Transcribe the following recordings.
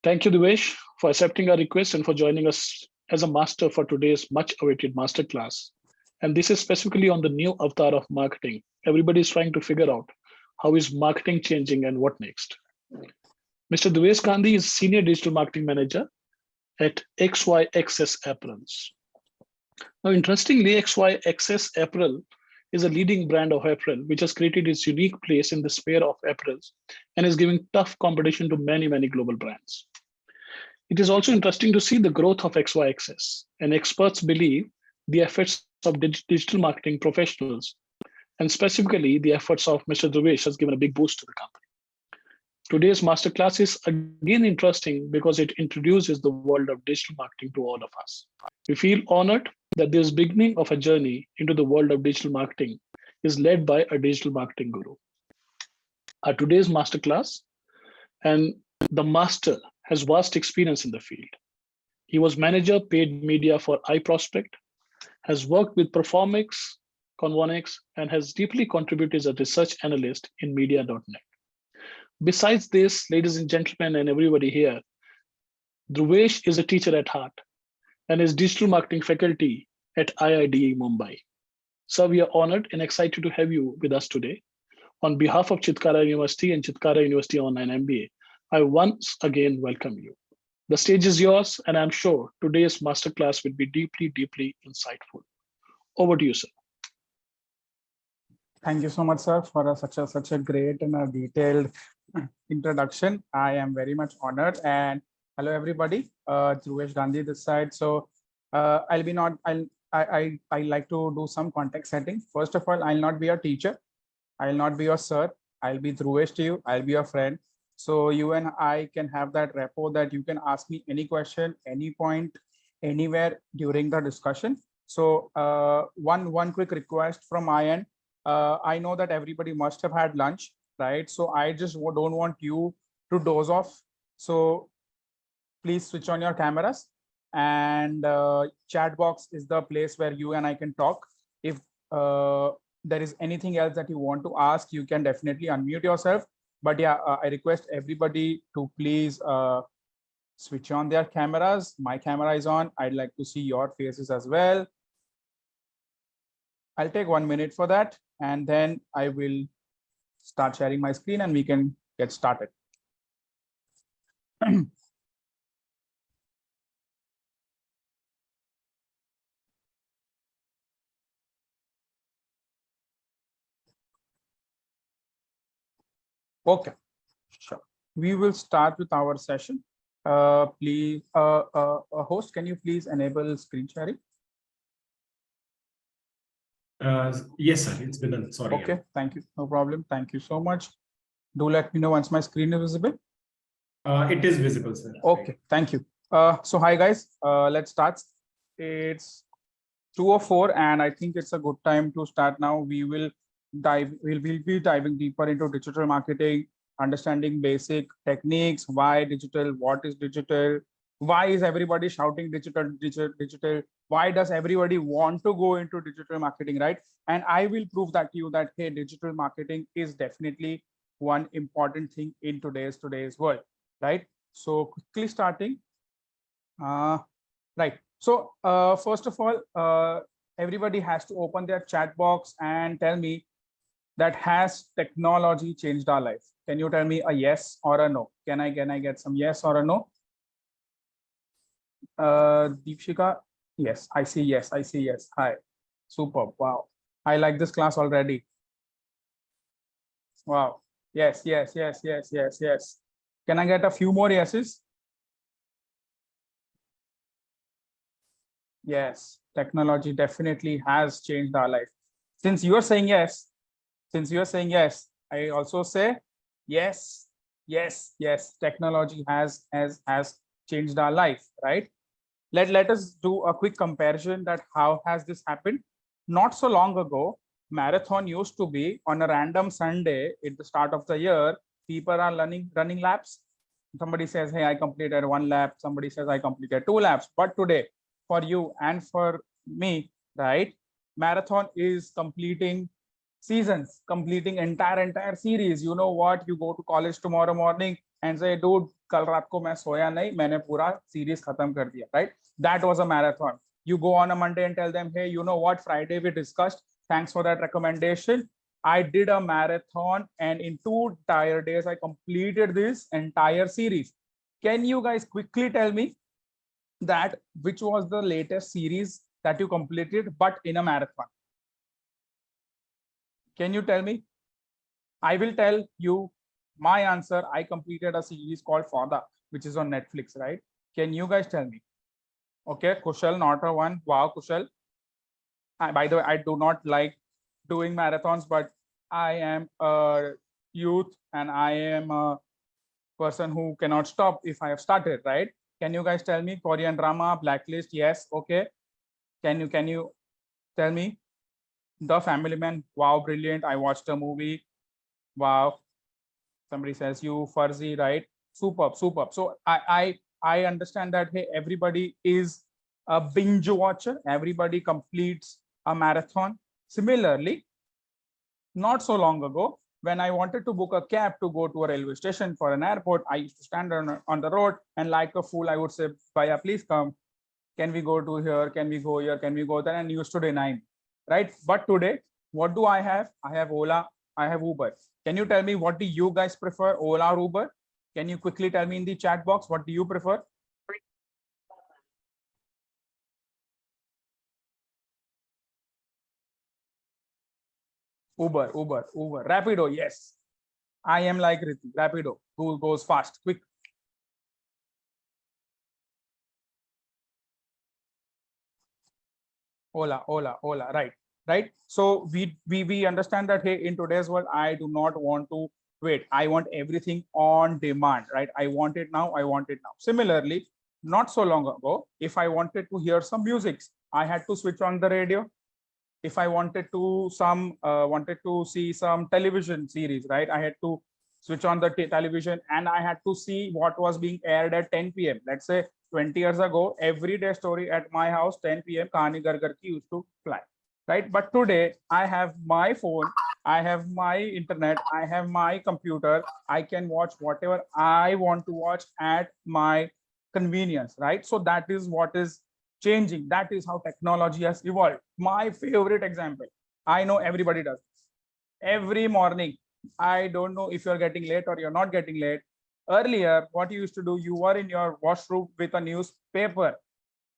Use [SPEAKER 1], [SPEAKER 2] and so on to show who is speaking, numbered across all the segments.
[SPEAKER 1] Thank you, Dhruvesh, for accepting our request and for joining us as a master for today's much awaited masterclass. And this is specifically on the new avatar of marketing. Everybody is trying to figure out how is marketing changing and what next. Mr. Dhruvesh Gandhi is Senior Digital Marketing Manager at XYXS Apparels. Now, interestingly, XYXS Apparel is a leading brand of apparel which has created its unique place in the sphere of apparels and is giving tough competition to many, many global brands. It is also interesting to see the growth of XYXS, and experts believe the efforts of digital marketing professionals, and specifically the efforts of Mr. Dhruvesh, has given a big boost to the company. Today's masterclass is again interesting because it introduces the world of digital marketing to all of us. We feel honored that this beginning of a journey into the world of digital marketing is led by a digital marketing guru. Our today's masterclass and the master has vast experience in the field. He was manager paid media for iProspect, has worked with Performix, Convonex, and has deeply contributed as a research analyst in media.net. Besides this, ladies and gentlemen, and everybody here, Dhruvesh is a teacher at heart and is digital marketing faculty at IIDE Mumbai. So we are honored and excited to have you with us today. On behalf of Chitkara University and Chitkara University Online MBA, I once again welcome you. The stage is yours, and I'm sure today's masterclass will be deeply, deeply insightful. Over to you, sir.
[SPEAKER 2] Thank you so much, sir, for such a great and a detailed introduction. I am very much honored. And hello, everybody. Dhruvesh Gandhi this side. So I like to do some context setting. First of all, I'll not be your teacher. I'll not be your sir. I'll be Dhruvesh to you. I'll be your friend. So you and I can have that rapport that you can ask me any question, any point, anywhere during the discussion. So one quick request from my end. I know that everybody must have had lunch, right? So I just don't want you to doze off. So please switch on your cameras, and chat box is the place where you and I can talk. If there is anything else that you want to ask, you can definitely unmute yourself. But yeah, I request everybody to please switch on their cameras. My camera is on. I'd like to see your faces as well. I'll take 1 minute for that, and then I will start sharing my screen and we can get started. Okay, sure. We will start with our session. Please, host, can you please enable screen sharing?
[SPEAKER 3] Yes, sir. It's been done. Sorry.
[SPEAKER 2] Okay, thank you. No problem. Thank you so much. Do let me know once my screen is visible.
[SPEAKER 3] It is visible, sir.
[SPEAKER 2] Okay, thank you. So hi guys, let's start. It's 2:04, and I think it's a good time to start now. We'll be diving deeper into digital marketing, understanding basic techniques, why digital, what is digital, why is everybody shouting digital, why does everybody want to go into digital marketing, right? And I will prove that to you that, hey, digital marketing is definitely one important thing in today's world, right? So quickly starting, right. So first of all, everybody has to open their chat box and tell me that has technology changed our life? Can you tell me a yes or a no? Can I get some yes or a no? Deepshika, yes, I see yes, I see yes. Hi, superb. Wow, I like this class already. Wow, yes, yes, yes, yes, yes, yes. Can I get a few more yeses? Yes, technology definitely has changed our life. Since you are saying yes, I also say yes, yes, yes. Technology has changed our life, right? Let us do a quick comparison that how has this happened. Not so long ago, marathon used to be on a random Sunday at the start of the year. People are running laps. Somebody says, hey, I completed 1 lap. Somebody says I completed 2 laps. But today, for you and for me, right, marathon is completing seasons, completing entire series. You know what? You go to college tomorrow morning and say, dude, कल रात को मैं सोया नहीं, मैंने पूरा series खत्म कर दिया, right? That was a marathon. You go on a Monday and tell them, hey, you know what, Friday we discussed, thanks for that recommendation. I did a marathon and in 2 entire days I completed this entire series. Can you guys quickly tell me that which was the latest series that you completed but in a marathon? Can you tell me? I will tell you my answer. I completed a series called Fauda, which is on Netflix, right? Can you guys tell me? Okay, Kushal, not a one. Wow, Kushal. By the way, I do not like doing marathons, but I am a youth and I am a person who cannot stop if I have started, right? Can you guys tell me? Korean drama, Blacklist? Yes. Okay. Can you tell me? The Family Man? Wow, brilliant. I watched a movie. Wow. Somebody says you Fuzzy, right? Superb, superb. So I understand that, hey, everybody is a binge watcher. Everybody completes a marathon. Similarly, not so long ago, when I wanted to book a cab to go to a railway station for an airport, I used to stand on the road and like a fool, I would say, Bhaiya, please come. Can we go to here? Can we go here? Can we go there? And used to deny me, right? But today, what do I have? I have Ola, I have Uber. Can you tell me what do you guys prefer, Ola or Uber? Can you quickly tell me in the chat box, what do you prefer? Uber, Uber, Uber. Rapido, yes. I am like Riti. Rapido, who goes fast, quick. Ola, Ola, Ola, right, right. So we understand that, hey, in today's world, I do not want to wait. I want everything on demand, right? I want it now. I want it now. Similarly, not so long ago, if I wanted to hear some music, I had to switch on the radio. If I wanted to see some television series, right, I had to switch on the television and I had to see what was being aired at 10 p.m. Let's say 20 years ago, everyday story at my house 10 p.m. Kahani Gar Gar Ki used to fly, right? But today I have my phone, I have my internet, I have my computer. I can watch whatever I want to watch at my convenience, right? So that is what is changing. That is how technology has evolved. My favorite example, I know everybody does this. Every morning, I don't know if you're getting late or you're not getting late. Earlier, what you used to do, you were in your washroom with a newspaper.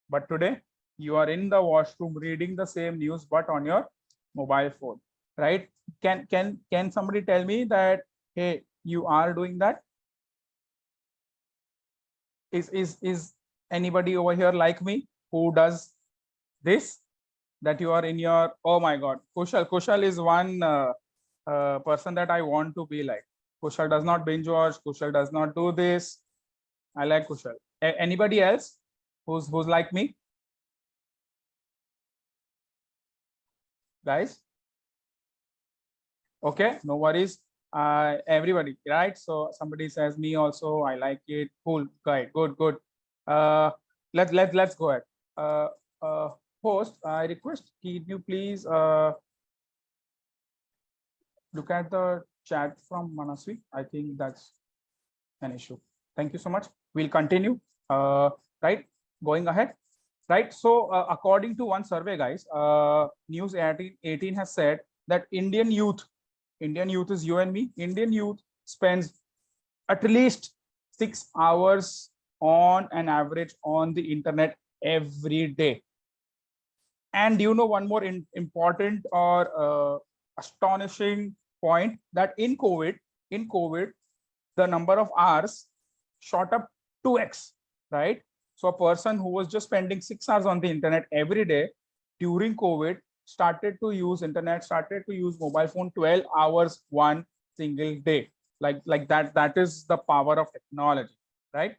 [SPEAKER 2] But today, you are in the washroom reading the same news, but on your mobile phone, right? Can somebody tell me that, hey, you are doing that? Is anybody over here like me who does this? That you are in your, oh my God, Kushal is one person that I want to be like. Kushal does not binge watch. Kushal does not do this. I like Kushal. Anybody else who's like me? Guys? Okay, no worries. Everybody, right? So somebody says me also. I like it. Cool, guy. Good, good. Let's go ahead. Host, I request, can you please look at the chat from Manasvi? I think that's an issue. Thank you so much. We'll continue. Right, going ahead. Right. So according to one survey, guys, News 18 has said that Indian youth is you and me. Indian youth spends at least 6 hours on an average on the internet every day. And you know one more important or astonishing point, that in COVID, the number of hours shot up 2x, right? So a person who was just spending 6 hours on the internet every day during COVID started to use internet, started to use mobile phone 12 hours one single day. Like that is the power of technology, right?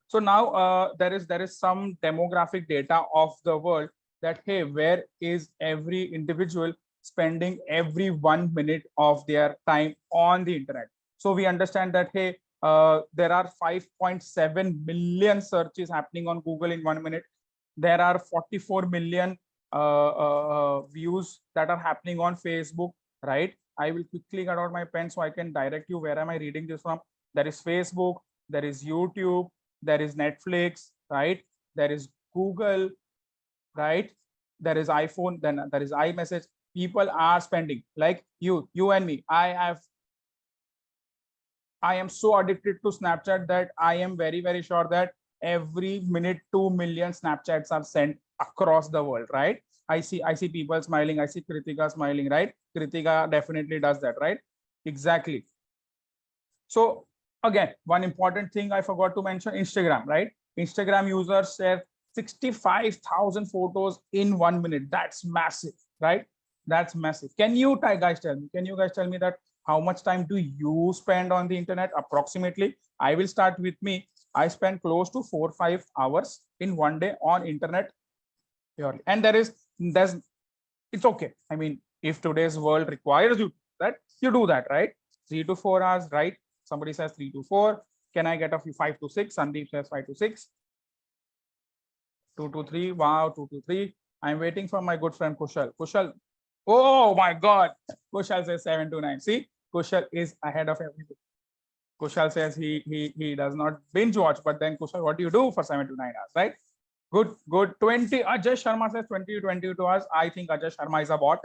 [SPEAKER 2] So now there is some demographic data of the world that, hey, where is every individual spending every 1 minute of their time on the internet? So we understand that, hey, there are 5.7 million searches happening on Google in 1 minute. There are 44 million views that are happening on Facebook, right? I will quickly get out my pen so I can direct you. Where am I reading this from? There is Facebook. there is YouTube, there is Netflix, right? There is Google, right? There is iPhone, then there is iMessage. People are spending, like you and me. I am so addicted to Snapchat that I am very, very sure that every minute 2 million Snapchats are sent across the world, right? I see people smiling. I see Kritika smiling, right? Kritika definitely does that, right? Exactly. So again, one important thing I forgot to mention, Instagram, right? Instagram users share 65,000 photos in 1 minute. That's massive, right? That's massive. Can you guys tell me? Can you guys tell me that how much time do you spend on the internet approximately? I will start with me. I spend close to 4-5 hours in one day on internet purely. And there's it's okay. I mean, if today's world requires you that, you do that, right? 3 to 4 hours, right? Somebody says 3 to 4. Can I get a few 5 to 6? Sandeep says 5 to 6. 2 to 3. Wow, 2 to 3. I'm waiting for my good friend Kushal. Kushal, oh my God. Kushal says 7 to 9. See, Kushal is ahead of everybody. Kushal says he does not binge watch, but then Kushal, what do you do for 7 to 9 hours, right? Good. 20. Ajay Sharma says 20 to 22 hours. I think Ajay Sharma is a bot.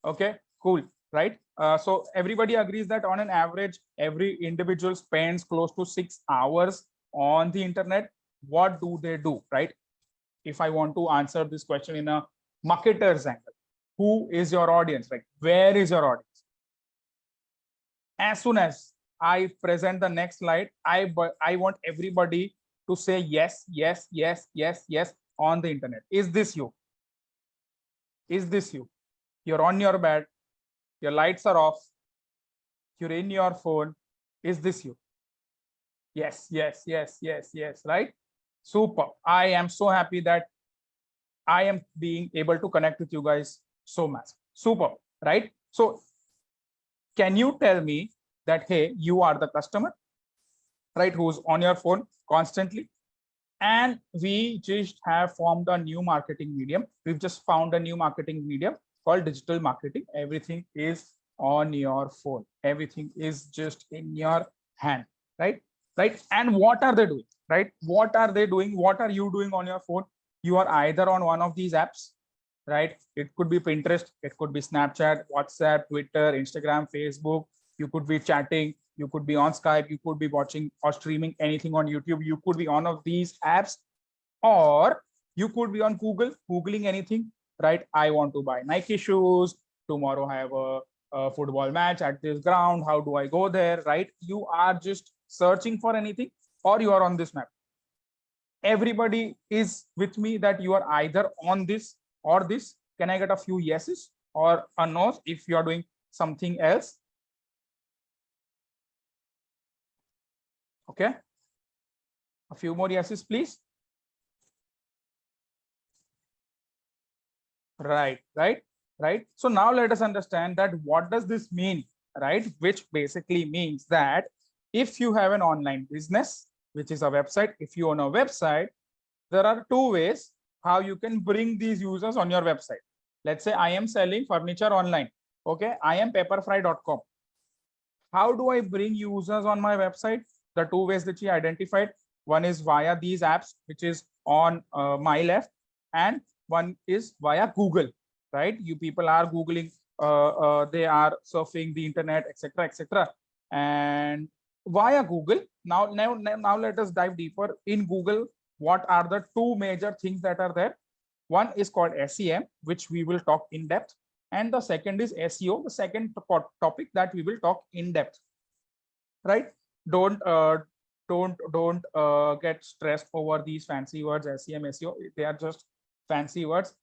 [SPEAKER 2] Okay, cool, right? So everybody agrees that on an average, every individual spends close to 6 hours on the internet. What do they do, right? If I want to answer this question in a marketer's angle, who is your audience? Like, where is your audience? As soon as I present the next slide, I want everybody to say yes, yes, yes, yes, yes on the internet. Is this you? Is this you? You're on your bed, your lights are off, you're in your phone. Is this you? Yes, yes, yes, yes, yes, right? Super. I am so happy that I am being able to connect with you guys so much. Super, right? So can you tell me that, hey, you are the customer, right, who's on your phone constantly, and we just have formed a new marketing medium. We've just found a new marketing medium called digital marketing. Everything is on your phone. Everything is just in your hand, right? And what are they doing, right? What are they doing? What are you doing on your phone? You are either on one of these apps, right? It could be Pinterest, it could be Snapchat, WhatsApp, Twitter, Instagram, Facebook. You could be chatting, you could be on Skype, you could be watching or streaming anything on YouTube. You could be on one of these apps, or you could be on Google, Googling anything, right? I want to buy Nike shoes. Tomorrow I have a football match at this ground. How do I go there, right? You are just searching for anything, or you are on this map. Everybody is with me that you are either on this or this. Can I get a few yeses or a no's if you are doing something else? Okay. A few more yeses, please. Right. So now let us understand that what does this mean, right? Which basically means that if you have an online business, which is a website, if you own a website, there are two ways how you can bring these users on your website. Let's say I am selling furniture online. Okay, I am paperfry.com. How do I bring users on my website? The two ways that we identified. One is via these apps, which is on my left, and one is via Google, right? You people are Googling, they are surfing the internet, etc., etc. And via Google, now let us dive deeper. In Google, what are the two major things that are there? One is called SEM, which we will talk in depth, and the second is SEO, the second topic that we will talk in depth, right? Don't get stressed over these fancy words, SEM, SEO. They are just fancy words.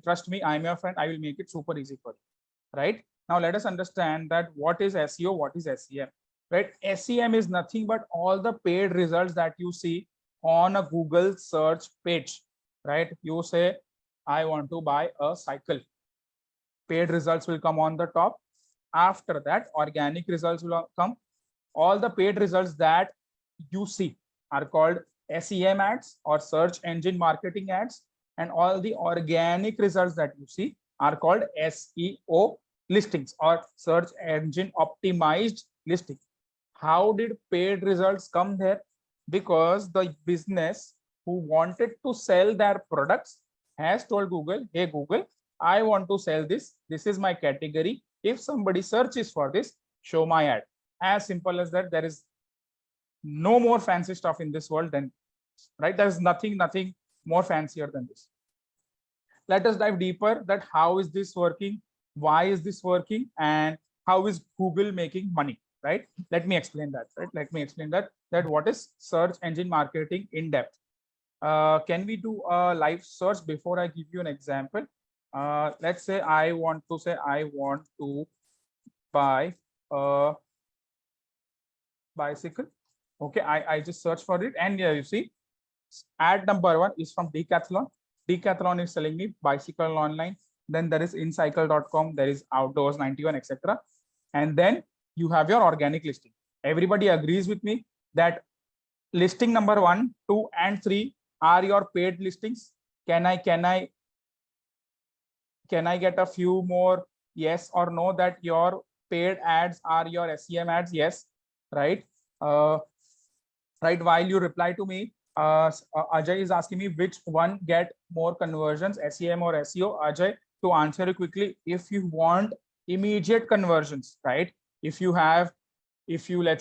[SPEAKER 2] Trust me, I'm your friend. I will make it super easy for you, right? Now let us understand that what is SEO, what is SEM, right? SEM is nothing but all the paid results that you see on a Google search page, right? You say, I want to buy a cycle. Paid results will come on the top. After that, organic results will come. All the paid results that you see are called SEM ads or search engine marketing ads, and all the organic results that you see are called SEO listings or search engine optimized listings. How did paid results come there? Because the business who wanted to sell their products has told Google, hey Google, I want to sell this. This is my category. If somebody searches for this, show my ad. As simple as that. There is no more fancy stuff in this world than, right? There's nothing more fancier than this. Let us dive deeper that how is this working, why is this working, and how is Google making money, right? Let me explain that, right? Let me explain that what is search engine marketing in depth. Can we do a live search before I give you an example? Let's say I want to buy a bicycle. Okay, I just search for it, and yeah, you see ad number 1 is from Decathlon. Decathlon is selling me bicycle online. Then there is incycle.com, there is outdoors 91, etc. And then you have your organic listing. Everybody agrees with me that listing number 1, 2, and 3 are your paid listings. Can I get a few more yes or no that your paid ads are your SEM ads? Yes, right? Right. While you reply to me, Ajay is asking me which one get more conversions, SEM or SEO. Ajay, to answer you quickly, if you want immediate conversions, right? If you let's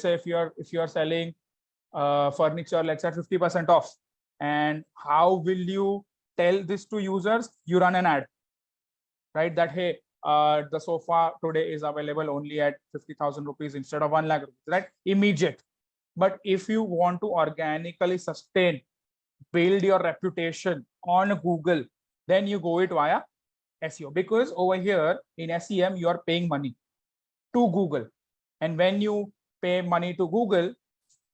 [SPEAKER 2] say if you're selling furniture, let's say 50% off, and how will you tell this to users? You run an ad, right? That hey, the sofa today is available only at 50,000 rupees instead of 1 lakh rupees, right? Immediate. But if you want to organically sustain, build your reputation on Google, then you go it via SEO, because over here in SEM, you are paying money to Google. And when you pay money to Google,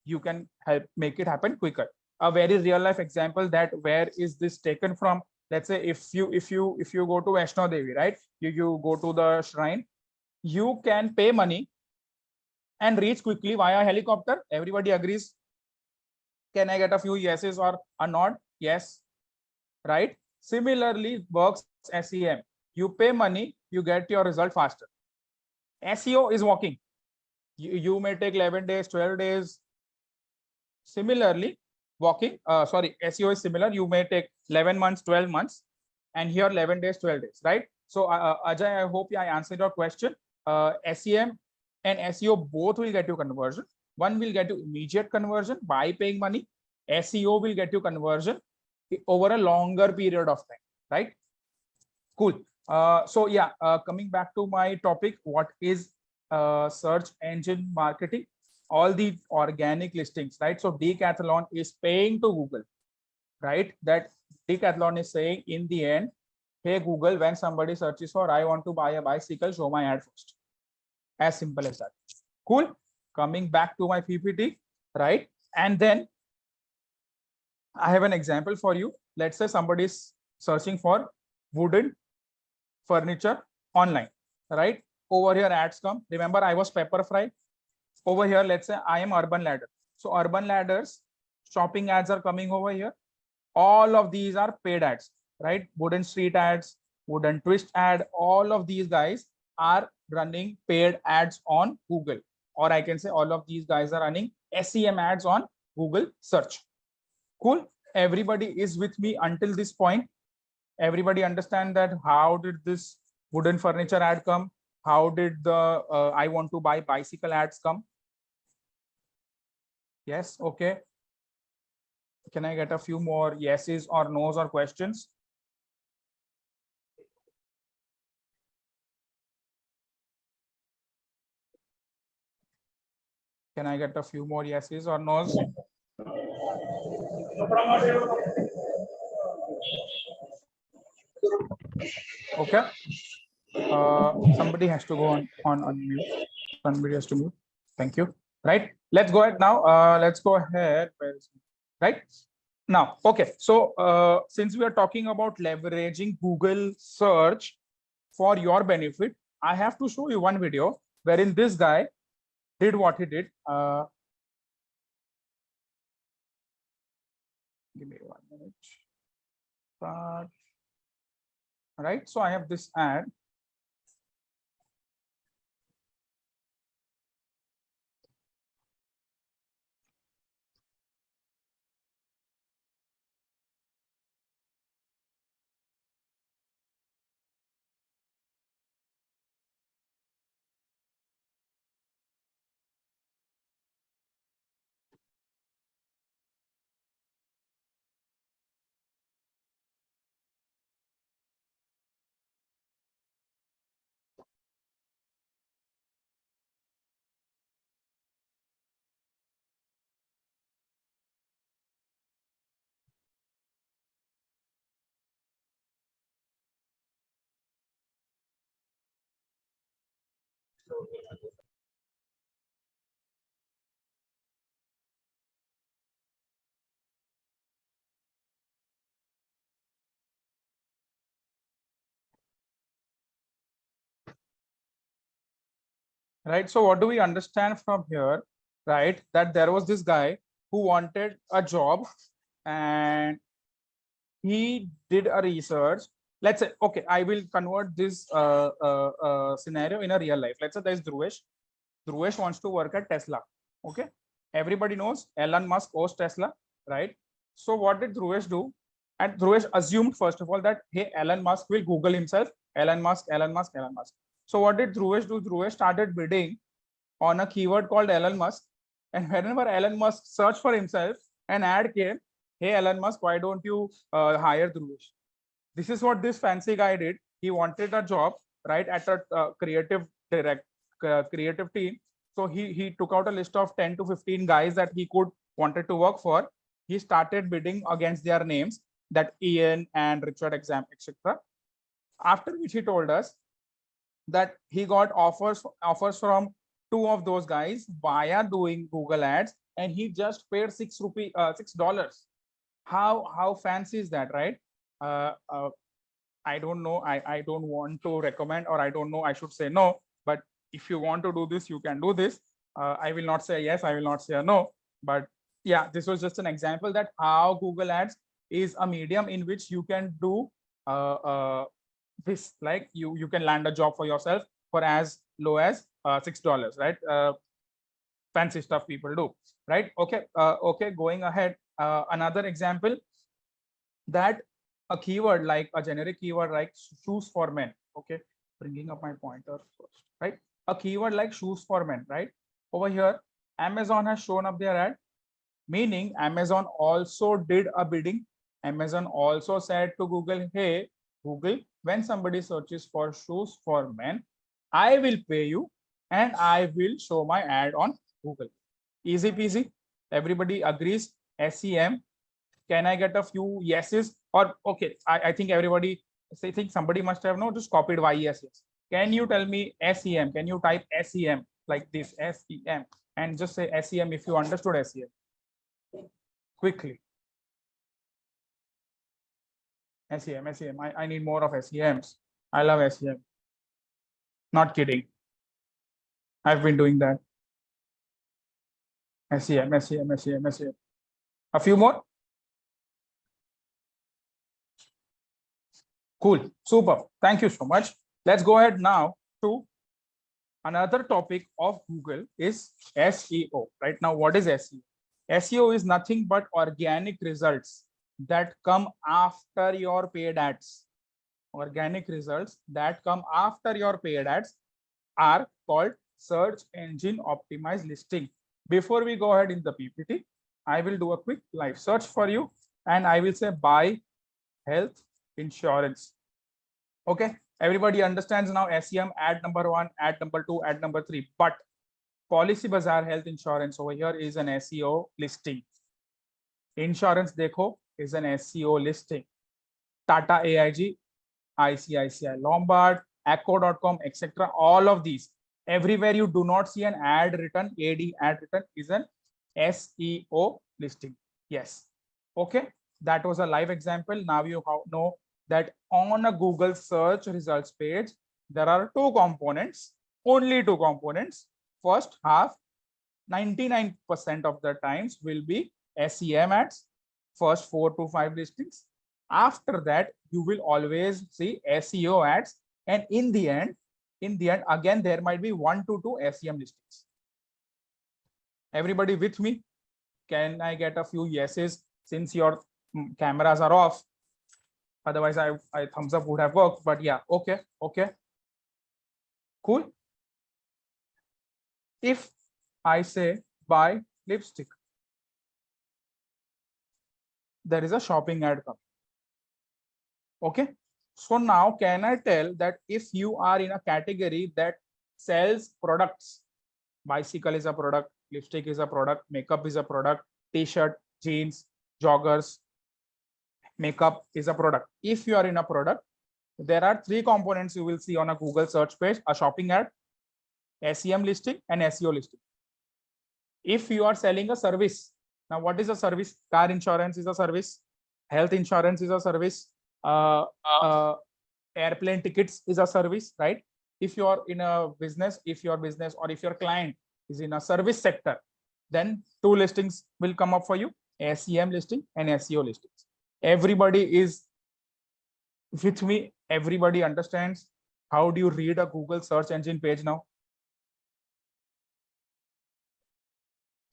[SPEAKER 2] you can help make it happen quicker. A very real life example that where is this taken from? Let's say if you go to Vaishno Devi, right? You go to the shrine, you can pay money and reach quickly via helicopter. Everybody agrees. Can I get a few yeses or a nod? Yes, right? Similarly works SEM. You pay money, you get your result faster. SEO is walking. You may take 11 days, 12 days. Similarly, SEO is similar. You may take 11 months, 12 months, and here 11 days, 12 days, right? So Ajay, I hope I answered your question. SEM and SEO both will get you conversion. One will get you immediate conversion by paying money. SEO will get you conversion over a longer period of time, right? Cool. So yeah, coming back to my topic, what is search engine marketing? All the organic listings, right? So Decathlon is paying to Google, right? That Decathlon is saying in the end, hey Google, when somebody searches for I want to buy a bicycle, show my ad first. As simple as that. Cool. Coming back to my PPT, right? And then I have an example for you. Let's say somebody is searching for wooden furniture online, right? Over here ads come. Remember, I was Pepperfry. Over here, let's say I am Urban Ladder. So Urban Ladders shopping ads are coming over here. All of these are paid ads, right? Wooden street ads, wooden twist ad, all of these guys are running paid ads on Google. Or I can say all of these guys are running SEM ads on Google search. Cool. Everybody is with me until this point. Everybody understand that how did this wooden furniture ad come? How did the I want to buy bicycle ads come? Yes. Okay. Can I get a few more yeses or nos or questions? Can I get a few more yeses or nos? Okay. Somebody has to go on mute. Somebody has to mute. Thank you. Right. Let's go ahead now. Let's go ahead. Right now. Okay. So since we are talking about leveraging Google search for your benefit, I have to show you one video wherein this guy did what he did. Give me 1 minute. All right. So I have this ad. Right. So what do we understand from here? Right. That there was this guy who wanted a job and he did a research. Let's say, okay, I will convert this scenario in a real life. Let's say there's Dhruvesh. Dhruvesh wants to work at Tesla. Okay. Everybody knows Elon Musk owns Tesla, right? So what did Dhruvesh do? And Dhruvesh assumed, first of all, that, hey, Elon Musk will Google himself, Elon Musk, Elon Musk, Elon Musk. So what did Dhruvesh do? Dhruvesh started bidding on a keyword called Elon Musk. And whenever Elon Musk searched for himself, an ad came, hey, Elon Musk, why don't you hire Dhruvesh? This is what this fancy guy did. He wanted a job, right, at a creative team. So he took out a list of 10 to 15 guys that he wanted to work for. He started bidding against their names, that Ian and Richard exam, etc. After which he told us that he got offers from two of those guys via doing Google ads, and he just paid $6. How fancy is that, right? I don't know. I don't want to recommend, or I don't know, I should say no. But if you want to do this, you can do this. I will not say yes, I will not say no. But yeah, this was just an example that how Google Ads is a medium in which you can do this, like you can land a job for yourself for as low as $6, right? Fancy stuff people do, right? Okay, okay, going ahead. Another example, that a keyword, like a generic keyword like shoes for men. Okay, bringing up my pointer first, right? A keyword like shoes for men, right? Over here, Amazon has shown up their ad, meaning Amazon also did a bidding. Amazon also said to Google, hey, Google, when somebody searches for shoes for men, I will pay you and I will show my ad on Google. Easy peasy. Everybody agrees. SEM. Can I get a few yeses? Or okay, I think everybody, I think somebody must have just copied YES. Can you tell me SEM? Can you type SEM like this, SEM, and just say SEM if you understood SEM quickly. SEM. I need more of SEMs. I love SEM. Not kidding. I've been doing that. SEM. A few more. Cool. Super. Thank you so much. Let's go ahead now to another topic of Google is SEO. Right now, what is SEO? SEO is nothing but organic results that come after your paid ads. Organic results that come after your paid ads are called search engine optimized listing. Before we go ahead in the PPT, I will do a quick live search for you and I will say buy health insurance. Okay, everybody understands now SEM, ad number 1, ad number 2, ad number 3, but Policy Bazaar health insurance over here is an SEO listing. Insurance Dekho is an SEO listing. Tata AIG, ICICI Lombard, Acco.com, etc. All of these, everywhere you do not see an ad written, ad written, is an SEO listing. Yes. Okay. That was a live example. Now you know that on a Google search results page, there are two components, only two components. First half, 99% of the times will be SEM ads, first 4 to 5 listings. After that, you will always see SEO ads. And in the end, again, there might be 1 to 2 SEM listings. Everybody with me? Can I get a few yeses since your cameras are off? Otherwise, I thumbs up would have worked, but yeah, okay. Cool. If I say buy lipstick, there is a shopping ad coming. Okay. So now can I tell that if you are in a category that sells products, bicycle is a product, lipstick is a product, makeup is a product, t-shirt, jeans, joggers, makeup is a product. If you are in a product, there are 3 components you will see on a Google search page: a shopping ad, SEM listing and SEO listing. If you are selling a service, now what is a service? Car insurance is a service, health insurance is a service, uh, uh, airplane tickets is a service, right? If you are in a business, if your business or if your client is in a service sector, then two listings will come up for you, SEM listing and SEO listings. Everybody is with me. Everybody understands how do you read a Google search engine page now?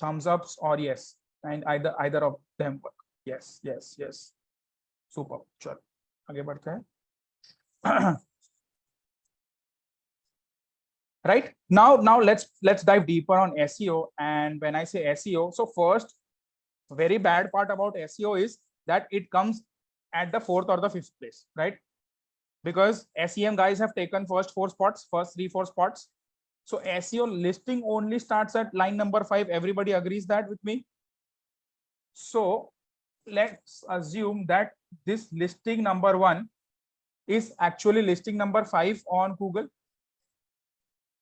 [SPEAKER 2] Thumbs ups or yes, and either of them work. Yes, yes, yes. Super. Sure. आगे बढ़ते हैं. Right now let's dive deeper on SEO. And when I say SEO, so first, very bad part about SEO is that it comes at the 4th or the 5th place, right? Because SEM guys have taken first 3-4 spots. So SEO listing only starts at line number 5. Everybody agrees that with me? So let's assume that this listing number 1 is actually listing number 5 on Google.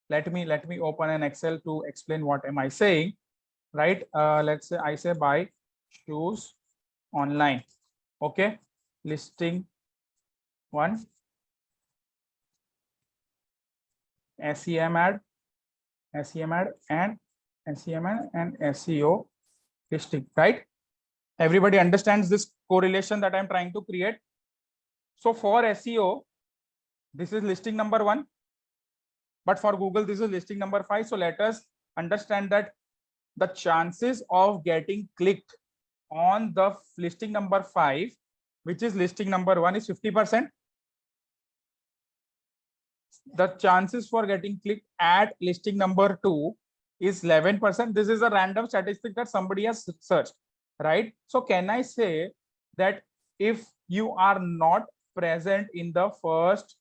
[SPEAKER 2] Let me open an Excel to explain what am I saying, right? Let's say I say buy shoes online. Okay, listing 1, SEM ad, and SEM ad and SEO listing, right? Everybody understands this correlation that I'm trying to create. So for SEO, this is listing number 1. But for Google, this is listing number 5. So let us understand that the chances of getting clicked on the listing number 5, which is listing number 1, is 50%. The chances for getting clicked at listing number 2 is 11%. This is a random statistic that somebody has searched, right? So can I say that if you are not present in the first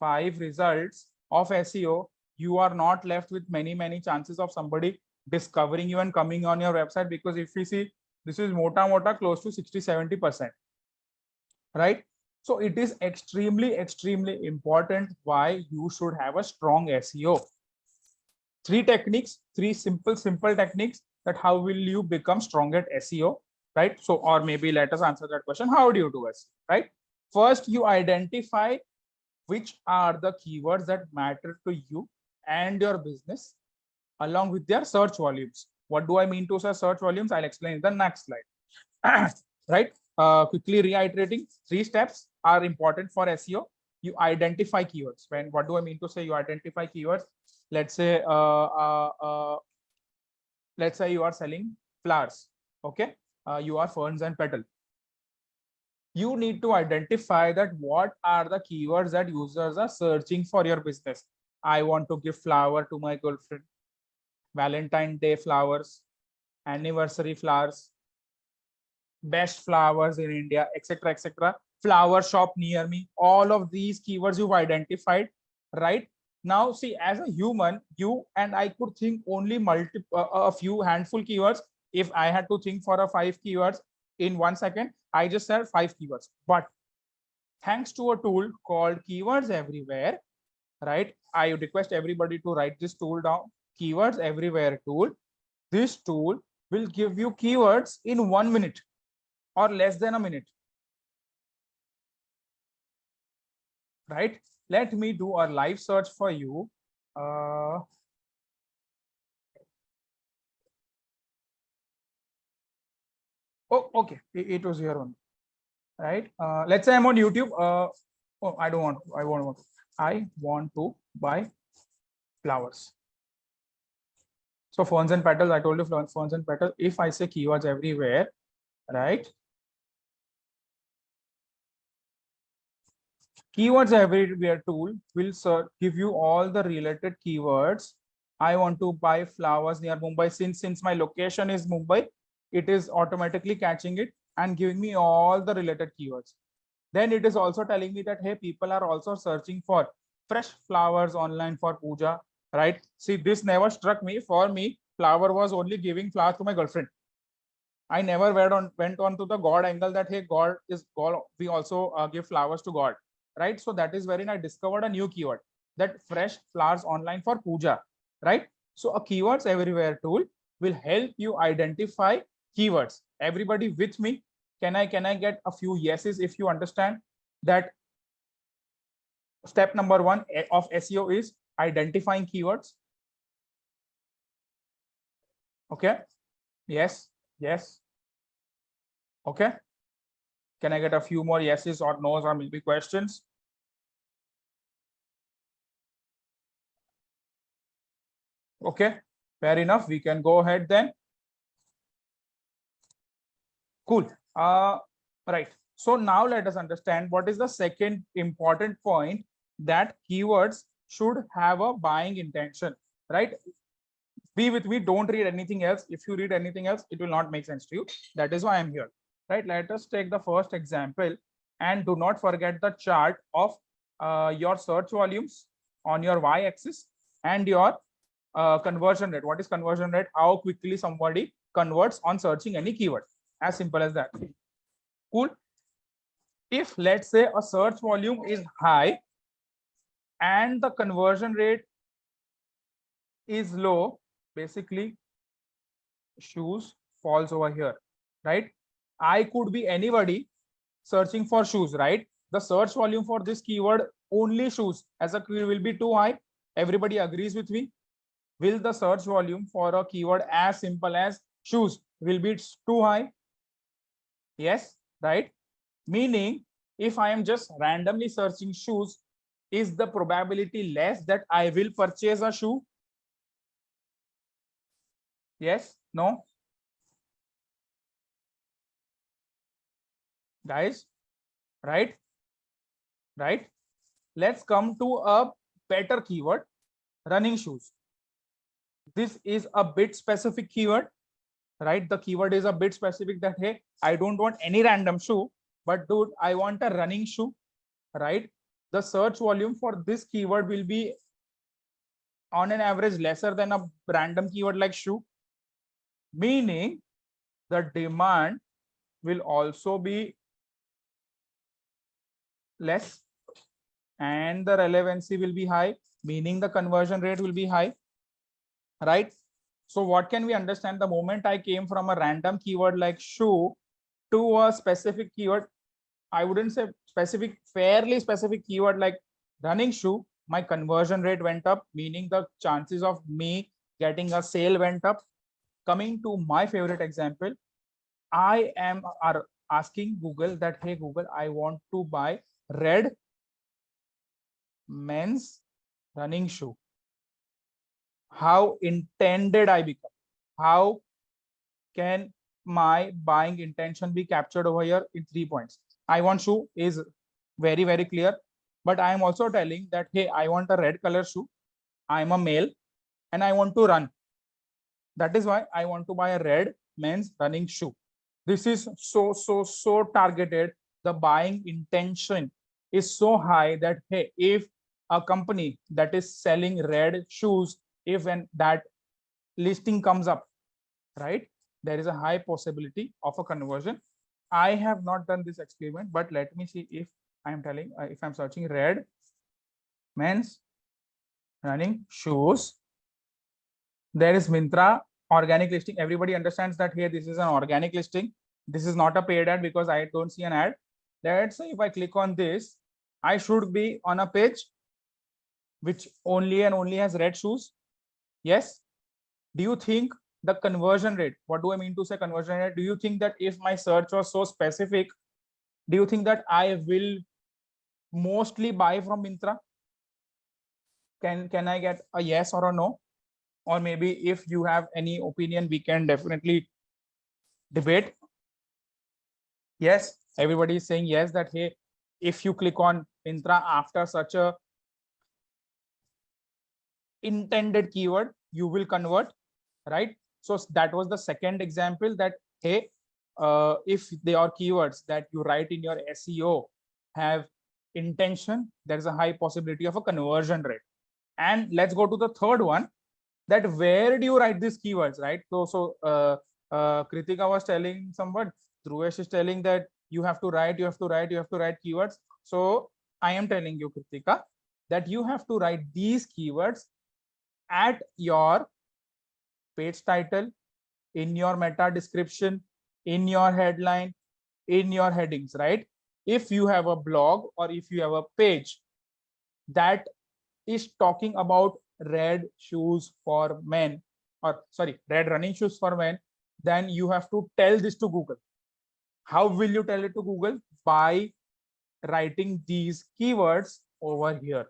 [SPEAKER 2] 5 results of SEO, you are not left with many chances of somebody discovering you and coming on your website? Because if we see, this is mota close to 60-70%, right? So it is extremely important why you should have a strong SEO. 3 techniques, 3 simple techniques, that how will you become strong at SEO, right? So, or maybe let us answer that question. How do you do SEO, right? First, you identify which are the keywords that matter to you and your business along with their search volumes. What do I mean to say search volumes? I'll explain in the next slide. Right? Quickly reiterating, 3 steps are important for SEO. You identify keywords. What do I mean to say you identify keywords? Let's say you are selling flowers. Okay, you are ferns and petal. You need to identify that what are the keywords that users are searching for your business. I want to give flower to my girlfriend, Valentine's Day flowers, anniversary flowers, best flowers in India, etc. Flower shop near me. All of these keywords you've identified, right? Now, see, as a human, you and I could think only a few handful keywords. If I had to think for a 5 keywords in 1 second, I just said 5 keywords. But thanks to a tool called Keywords Everywhere, right? I request everybody to write this tool down. Keywords Everywhere tool. This tool will give you keywords in 1 minute or less than a minute, right? Let me do a live search for you. Oh, okay, it was here one, right? Let's say I'm on YouTube. Oh, I want to buy flowers. So ferns and petals, I told you ferns and petals. If I say keywords everywhere, right? Keywords Everywhere tool will give you all the related keywords. I want to buy flowers near Mumbai. Since my location is Mumbai, it is automatically catching it and giving me all the related keywords. Then it is also telling me that, hey, people are also searching for fresh flowers online for puja, right? See, this never struck me. For me, flower was only giving flowers to my girlfriend. I never went on to the God angle that, hey, God is God. We also give flowers to God, right? So that is wherein I discovered a new keyword, that fresh flowers online for puja. right? So a keywords everywhere tool will help you identify keywords. Everybody with me? Can I get a few yeses if you understand that step number 1 of SEO is identifying keywords? Okay. Yes. Yes. Okay. Can I get a few more yeses or no's or maybe questions? Okay, fair enough. We can go ahead then. Cool. Right. So now let us understand what is the second important point, that keywords should have a buying intention, right? Be with me. Don't read anything else. If you read anything else, it will not make sense to you. That is why I'm here, right? Let us take the first example, and do not forget the chart of your search volumes on your y-axis and your conversion rate. What is conversion rate? How quickly somebody converts on searching any keyword. As simple as that. Cool. If let's say a search volume is high and the conversion rate is low, basically shoes falls over here, right? I could be anybody searching for shoes, right? The search volume for this keyword only shoes as a keyword will be too high. Everybody agrees with me? Will the search volume for a keyword as simple as shoes will be too high? Yes, right? Meaning, if I am just randomly searching shoes, is the probability less that I will purchase a shoe? Yes, no? Guys, right? Right? Let's come to a better keyword, running shoes. This is a bit specific keyword, right? The keyword is a bit specific that, hey, I don't want any random shoe, but dude, I want a running shoe, right? The search volume for this keyword will be on an average lesser than a random keyword like shoe, meaning the demand will also be less and the relevancy will be high, meaning the conversion rate will be high, right? So what can we understand? The moment I came from a random keyword like shoe to a specific keyword, I wouldn't say specific, fairly specific keyword like running shoe, my conversion rate went up, meaning the chances of me getting a sale went up. Coming to my favorite example, I am asking Google that, hey Google, I want to buy red men's running shoe. How intended I become? How can my buying intention be captured over here in 3 points? I want shoe is very, very clear, but I am also telling that, hey, I want a red color shoe. I am a male and I want to run. That is why I want to buy a red men's running shoe. This is so targeted. The buying intention is so high that, hey, if a company that is selling red shoes, if when that listing comes up, right, there is a high possibility of a conversion. I have not done this experiment, but let me see if I'm telling, if I'm searching red men's running shoes, there is Myntra organic listing. Everybody understands that here this is an organic listing. This is not a paid ad because I don't see an ad. Let's say if I click on this, I should be on a page which only and only has red shoes. Yes. Do you think the conversion rate, what do I mean to say conversion rate? Do you think that if my search was so specific, do you think that I will mostly buy from Myntra? Can I get a yes or a no? Or maybe if you have any opinion, we can definitely debate. Yes, everybody is saying yes, that hey, if you click on Myntra after such a intended keyword, you will convert, right? So that was the second example that, hey, if they are keywords that you write in your SEO have intention, there is a high possibility of a conversion rate. And let's go to the third one, that where do you write these keywords, right? So Kritika was telling someone, Dhruvesh is telling that you have to write keywords. So I am telling you, Kritika, that you have to write these keywords at your page title, in your meta description, in your headline, in your headings, right? If you have a blog or if you have a page that is talking about red shoes for men, or sorry, red running shoes for men, then you have to tell this to Google. How will you tell it to Google? By writing these keywords over here.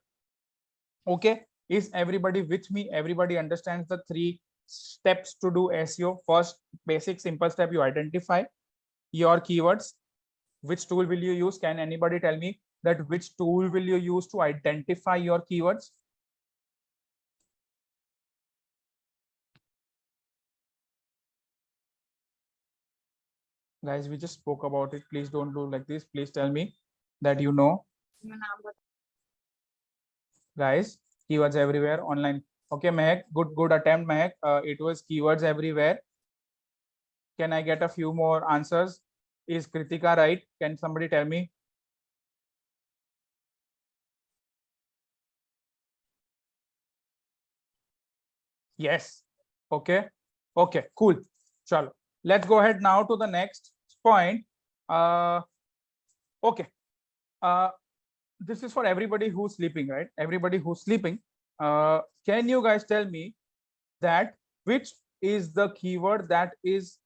[SPEAKER 2] Okay, is everybody with me? Everybody understands the 3 steps to do SEO. First, basic simple step, you identify your keywords. Which tool will you use? Can anybody tell me that which tool will you use to identify your keywords? Guys, we just spoke about it. Please don't do like this. Please tell me that you know. Guys, keywords everywhere online. Okay, Mehak, good attempt, Mehak. It was keywords everywhere. Can I get a few more answers? Is Kritika right? Can somebody tell me? Yes. Okay. Okay, cool. Chalo. Let's go ahead now to the next point. Okay. This is for everybody who's sleeping, right? Everybody who's sleeping. Can you guys tell me that which is the keyword that is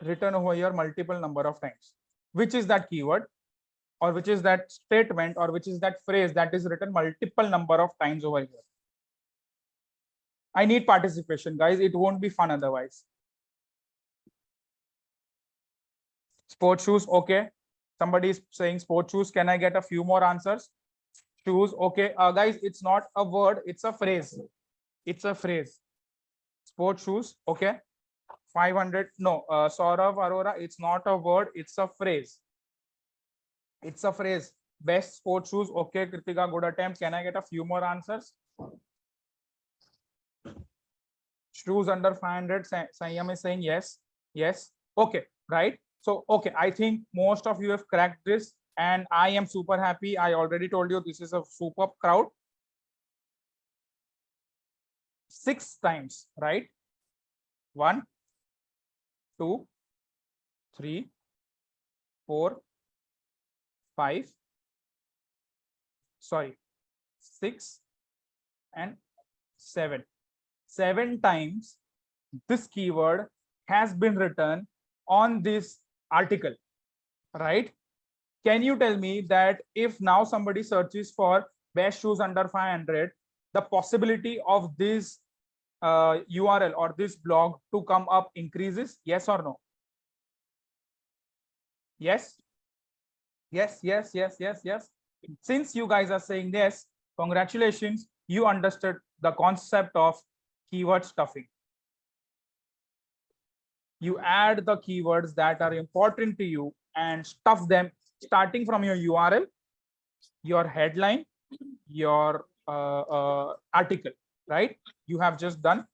[SPEAKER 2] written over here multiple number of times? Which is that keyword, or which is that statement, or which is that phrase that is written multiple number of times over here? I need participation, guys. It won't be fun otherwise. Sports shoes, okay. Somebody is saying sports shoes. Can I get a few more answers? Shoes, okay. Guys, it's not a word, it's a phrase. It's a phrase. Sports shoes, okay. 500, no, Saurav Arora, it's not a word, it's a phrase. It's a phrase. Best sports shoes, okay. Kritika, good attempt. Can I get a few more answers? Shoes under 500, Sanyam is saying yes. Yes, okay, right. So, okay, I think most of you have cracked this, and I am super happy. I already told you this is a superb crowd. 6 times, right? 1, 2, 3, 4, 5, sorry, 6 and 7. 7 times this keyword has been written on this article, right? Can you tell me that if now somebody searches for best shoes under 500, the possibility of this URL or this blog to come up increases? Yes or no? Yes. Yes, yes, yes, yes, yes. Since you guys are saying yes, congratulations, you understood the concept of keyword stuffing. You add the keywords that are important to you and stuff them starting from your URL, your headline, your article, right? You have just done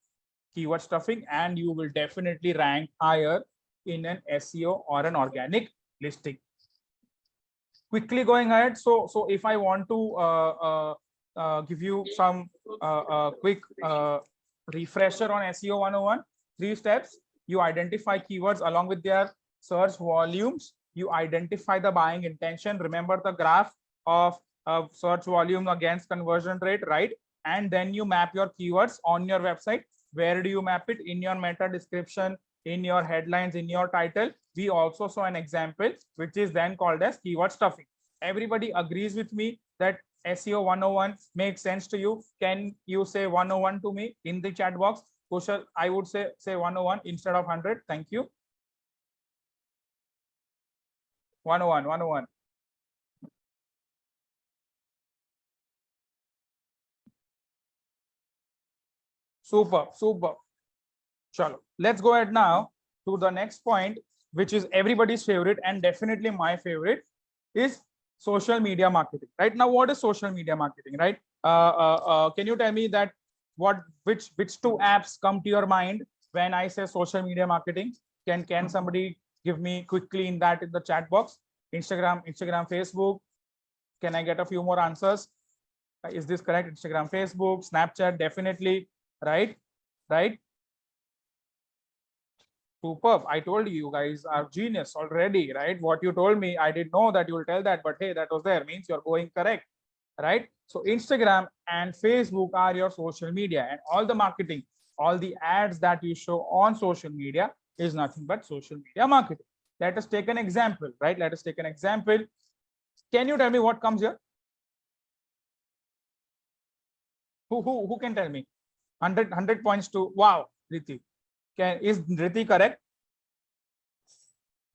[SPEAKER 2] keyword stuffing, and you will definitely rank higher in an SEO or an organic listing. Quickly going ahead, so if I want to give you some quick refresher on SEO 101, 3 steps. You identify keywords along with their search volumes. You identify the buying intention. Remember the graph of search volume against conversion rate, right? And then you map your keywords on your website. Where do you map it? In your meta description, in your headlines, in your title. We also saw an example, which is then called as keyword stuffing. Everybody agrees with me that SEO 101 makes sense to you? Can you say 101 to me in the chat box? Kushal, I would say 101 instead of 100. Thank you. 101, 101. Super, super. Chalo. Let's go ahead now to the next point, which is everybody's favorite and definitely my favorite, is social media marketing. Right now, what is social media marketing? Right? Can you tell me that which 2 apps come to your mind when I say social media marketing? Can somebody give me quickly in the chat box? Instagram, Facebook. Can I get a few more answers? Is this correct? Instagram, Facebook, Snapchat, definitely, right? Right? Superb. I told you guys are genius already, right? What you told me, I didn't know that you will tell that, but hey, that was there, means you're going correct, right? So Instagram and Facebook are your social media, and all the marketing, all the ads that you show on social media is nothing but social media marketing. Let us take an example, right? Let us take an example. Can you tell me what comes here? Who can tell me? 100 points to wow, Riti. Is Riti correct?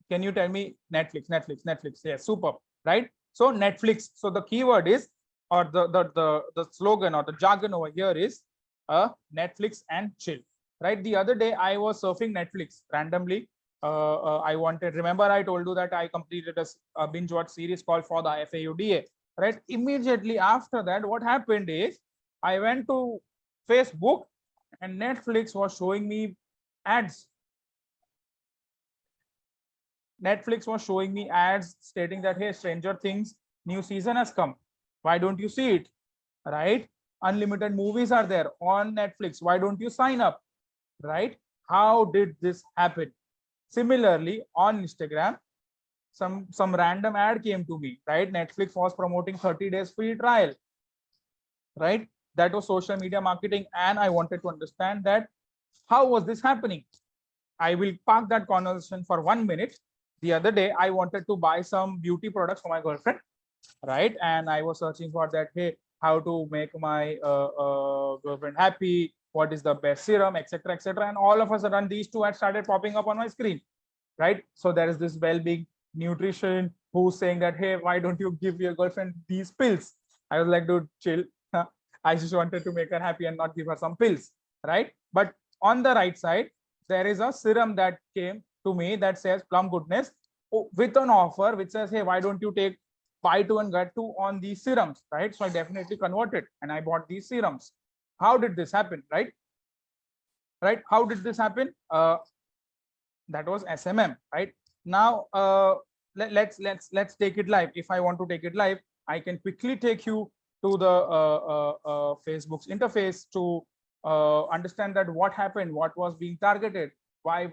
[SPEAKER 2] Can you tell me Netflix? Yes, super, right? So Netflix. So the keyword is, or the slogan or the jargon over here is Netflix and chill, right? The other day I was surfing Netflix randomly. I wanted, remember I told you that I completed a binge watch series called For the FAUDA, right? Immediately after that, what happened is I went to Facebook and Netflix was showing me ads. Netflix was showing me ads stating that, hey, Stranger Things new season has come. Why don't you see it? Right? Unlimited movies are there on Netflix. Why don't you sign up? Right? How did this happen? Similarly, on Instagram, some random ad came to me, right? Netflix was promoting 30 days free trial, right? That was social media marketing. And I wanted to understand that how was this happening? I will park that conversation for 1 minute. The other day, I wanted to buy some beauty products for my girlfriend, right? And I was searching for that, hey, how to make my girlfriend happy, what is the best serum, etc., etc. And all of a sudden, these two ads started popping up on my screen, right? So there is this well-being nutrition who's saying that, hey, why don't you give your girlfriend these pills? I was like, dude, chill. I just wanted to make her happy and not give her some pills, right? But on the right side, there is a serum that came to me that says Plum Goodness with an offer which says, hey, why don't you take buy two and get two on these serums, right? So I definitely converted and I bought these serums. How did this happen, right? Right? How did this happen? That was SMM, right? Now let's take it live. If I want to take it live, I can quickly take you to the Facebook's interface to understand that what happened, what was being targeted, why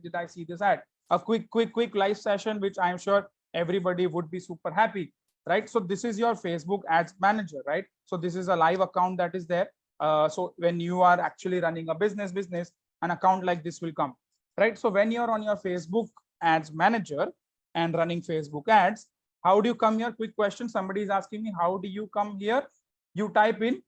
[SPEAKER 2] did I see this ad? A quick live session, which I'm sure everybody would be super happy, right? So this is your Facebook ads manager, right? So this is a live account that is there. So when you are actually running a business, an account like this will come, right? So when you're on your Facebook ads manager and running Facebook ads, how do you come here? Quick question. Somebody is asking me, how do you come here? You type in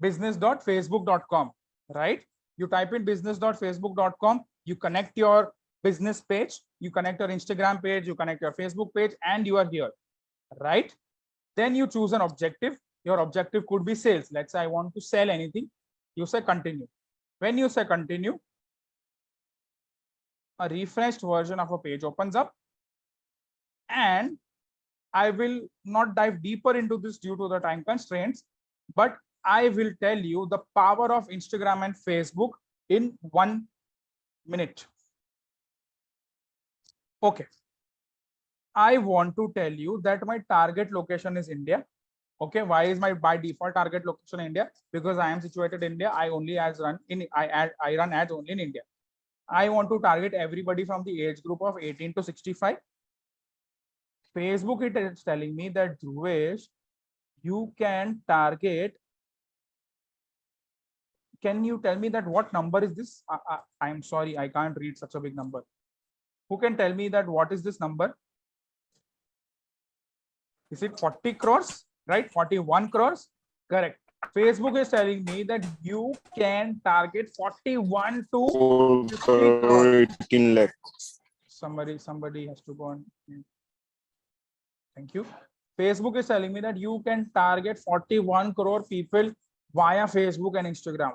[SPEAKER 2] business.facebook.com, right? You type in business.facebook.com, you connect your business page, you connect your Instagram page, you connect your Facebook page, and you are here, right? Then you choose an objective. Your objective could be sales. Let's say I want to sell anything. You say continue. When you say continue, a refreshed version of a page opens up, and I will not dive deeper into this due to the time constraints, but I will tell you the power of Instagram and Facebook in 1 minute. Okay. I want to tell you that my target location is India. Okay, why is my by default target location India? Because I am situated in India. I only ads run in I run ads only in India. I want to target everybody from the age group of 18 to 65. Facebook is telling me that, Dhruvesh, you can target. Can you tell me that what number is this? I'm sorry, I can't read such a big number. Who can tell me that what is this number? Is it 40 crores, right? 41 crores? Correct. Facebook is telling me that you can target 41 to 50 crores.
[SPEAKER 4] 18 lakh.
[SPEAKER 2] Somebody has to go on. Thank you. Facebook is telling me that you can target 41 crore people via Facebook and Instagram.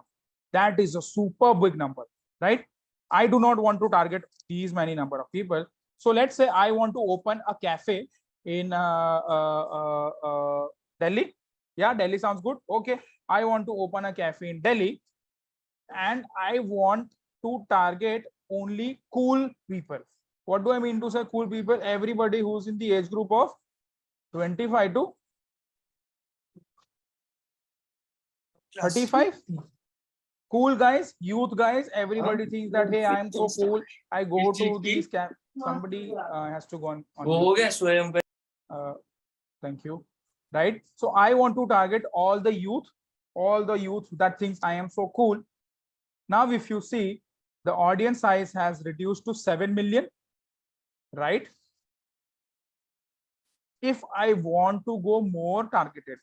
[SPEAKER 2] That is a super big number, right? I do not want to target these many number of people. So let's say I want to open a cafe in Delhi. Yeah, Delhi sounds good. Okay, I want to open a cafe in Delhi, and I want to target only cool people. What do I mean to say cool people? Everybody who's in the age group of 25 to 35? Cool guys, youth guys, everybody thinks that, hey, I am so cool. I go to these camp. Somebody has to go on thank you. Right. So I want to target all the youth that thinks I am so cool. Now, if you see, the audience size has reduced to 7 million, right? If I want to go more targeted,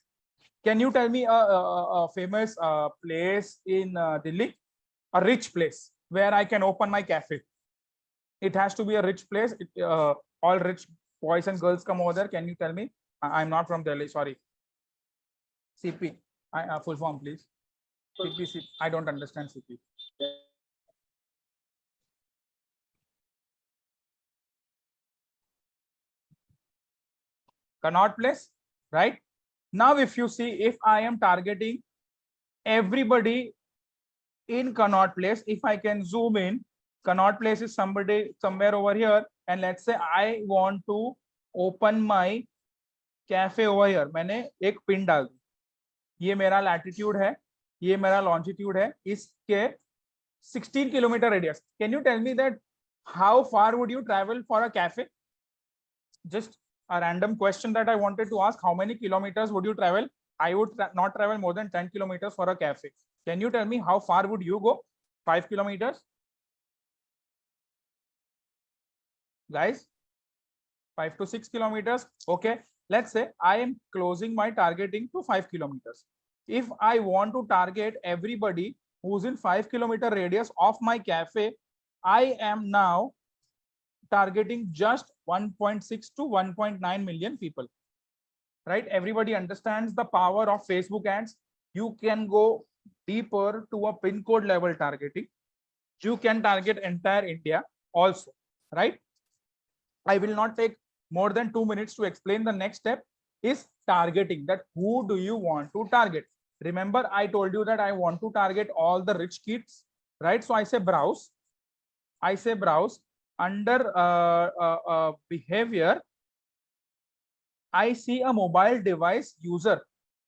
[SPEAKER 2] can you tell me a famous place in Delhi, a rich place where I can open my cafe? It has to be a rich place. All rich boys and girls come over there. Can you tell me? I'm not from Delhi. Sorry. CP. Full form, please. CP. I don't understand CP. Connaught Place, right? Now, if you see, if I am targeting everybody in Connaught Place, if I can zoom in, Connaught Place is somebody somewhere over here, and let's say I want to open my cafe over here. मैंने एक pin डाल दी. ये मेरा latitude है, ये मेरा longitude है. इसके 16 kilometer radius. Can you tell me that how far would you travel for a cafe? Just a random question that I wanted to ask. How many kilometers would you travel? I would not travel more than 10 kilometers for a cafe. Can you tell me how far would you go? 5 kilometers? Guys, 5 to 6 kilometers. Okay. Let's say I am closing my targeting to 5 kilometers. If I want to target everybody who's in 5 kilometer radius of my cafe, I am now targeting just 1.6 to 1.9 million people, right? Everybody understands the power of Facebook ads. You can go deeper to a pin code level targeting. You can target entire India also, right? I will not take more than 2 minutes to explain. The next step is targeting. That who do you want to target? Remember, I told you that I want to target all the rich kids, right? So I say browse. Under behavior, I see a mobile device user.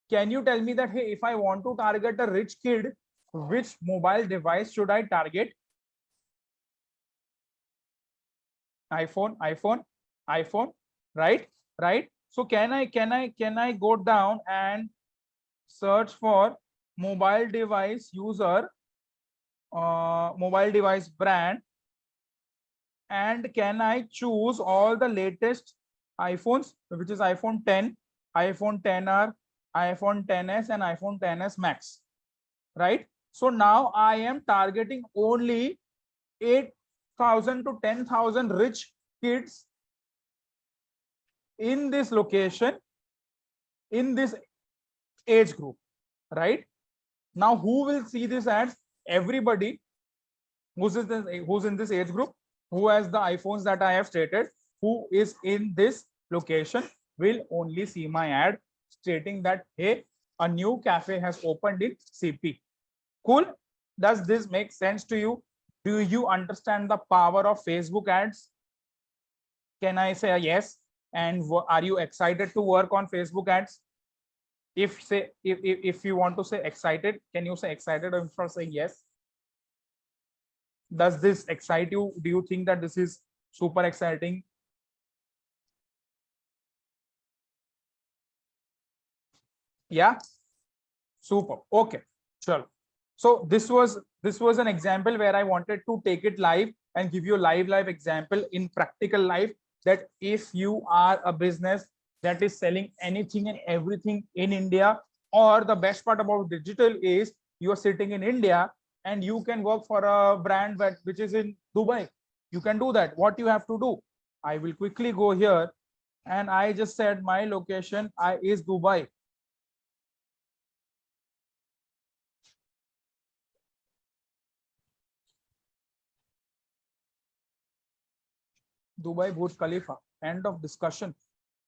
[SPEAKER 2] Can you tell me that, hey, if I want to target a rich kid, which mobile device should I target? iPhone, right? So can I go down and search for mobile device user, mobile device brand, and can I choose all the latest iPhones, which is iPhone 10, iPhone 10R, iPhone 10s, and iPhone 10s Max, right? So now I am targeting only 8,000 to 10,000 rich kids in this location, in this age group, right? Now, who will see this ads? Everybody who's in this age group, who has the iPhones that I have stated, who is in this location, will only see my ad stating that, hey, a new cafe has opened in CP. Cool. Does this make sense to you? Do you understand the power of Facebook ads? Can I say a yes? And are you excited to work on Facebook ads? If you want to say excited, can you say excited or say yes? Does this excite you? Do you think that this is super exciting? Yeah, super. Okay, sure. So this was an example where I wanted to take it live and give you a live example in practical life, that if you are a business that is selling anything and everything in India, or the best part about digital is you are sitting in India and you can work for a brand which is in Dubai. You can do that. What you have to do, I will quickly go here, and I just said my location is Dubai. Dubai Burj Khalifa. End of discussion.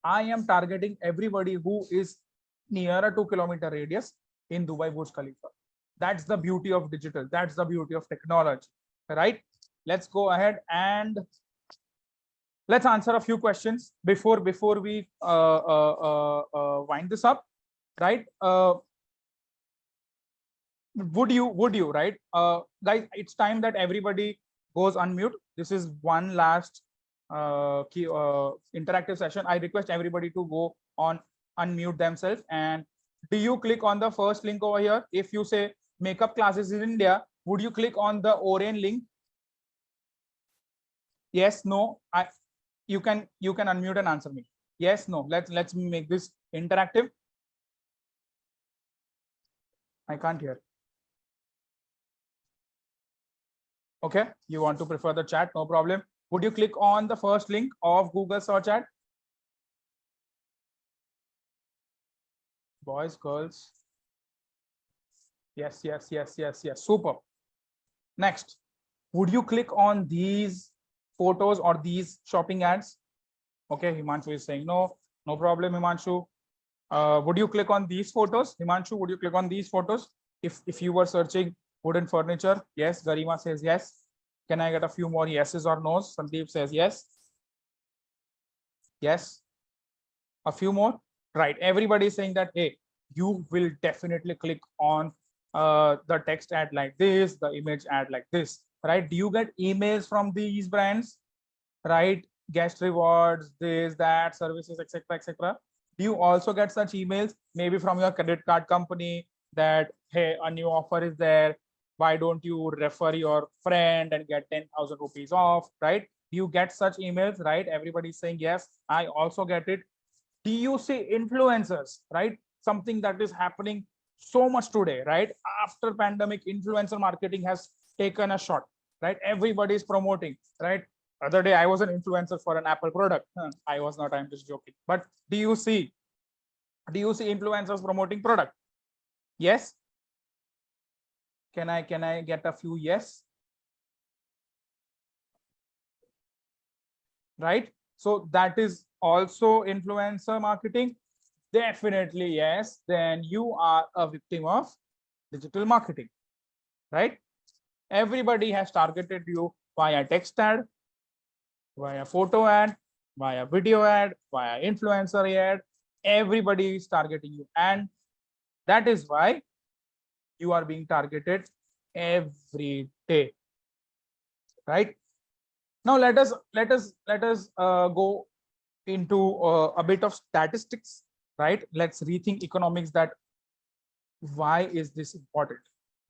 [SPEAKER 2] I am targeting everybody who is near a 2-kilometer radius in Dubai Burj Khalifa. That's the beauty of digital. That's the beauty of technology, right? Let's go ahead and let's answer a few questions before we wind this up, right? would you, right? Guys, it's time that everybody goes unmute. This is one last interactive session. I request everybody to go on unmute themselves. And do you click on the first link over here? If you say makeup classes in India, would you click on the Orion link? Yes, no. You can unmute and answer me. Yes, no. Let's make this interactive. I can't hear. Okay, you want to prefer the chat, no problem. Would you click on the first link of Google search ad? Boys, girls. Yes, yes, yes, yes, yes. Super. Next, would you click on these photos or these shopping ads? Okay, Himanshu is saying no. No problem, Himanshu. Would you click on these photos? Himanshu, would you click on these photos? If you were searching wooden furniture? Yes, Garima says yes. Can I get a few more yeses or nos? Sandeep says yes. Yes. A few more. Right. Everybody is saying that, hey, you will definitely click on the text ad like this, the image ad like this, right? Do you get emails from these brands, right? Guest rewards, this, that, services, etc., etc. Do you also get such emails, maybe from your credit card company, that, hey, a new offer is there, why don't you refer your friend and get 10,000 rupees off, right? You get such emails, right? Everybody's saying yes, I also get it. Do you see influencers, right? Something that is happening so much today, right? After pandemic, influencer marketing has taken a shot, right? Everybody is promoting, right? Other day I was an influencer for an Apple product. I was not, I'm just joking. But do you see influencers promoting product? Yes. Can I get a few yes? Right? So that is also influencer marketing. Definitely yes. Then you are a victim of digital marketing, right? Everybody has targeted you via text ad, via photo ad, via video ad, via influencer ad. Everybody is targeting you, and that is why you are being targeted every day, right? Now let us go into a bit of statistics, right? Let's rethink economics, that why is this important,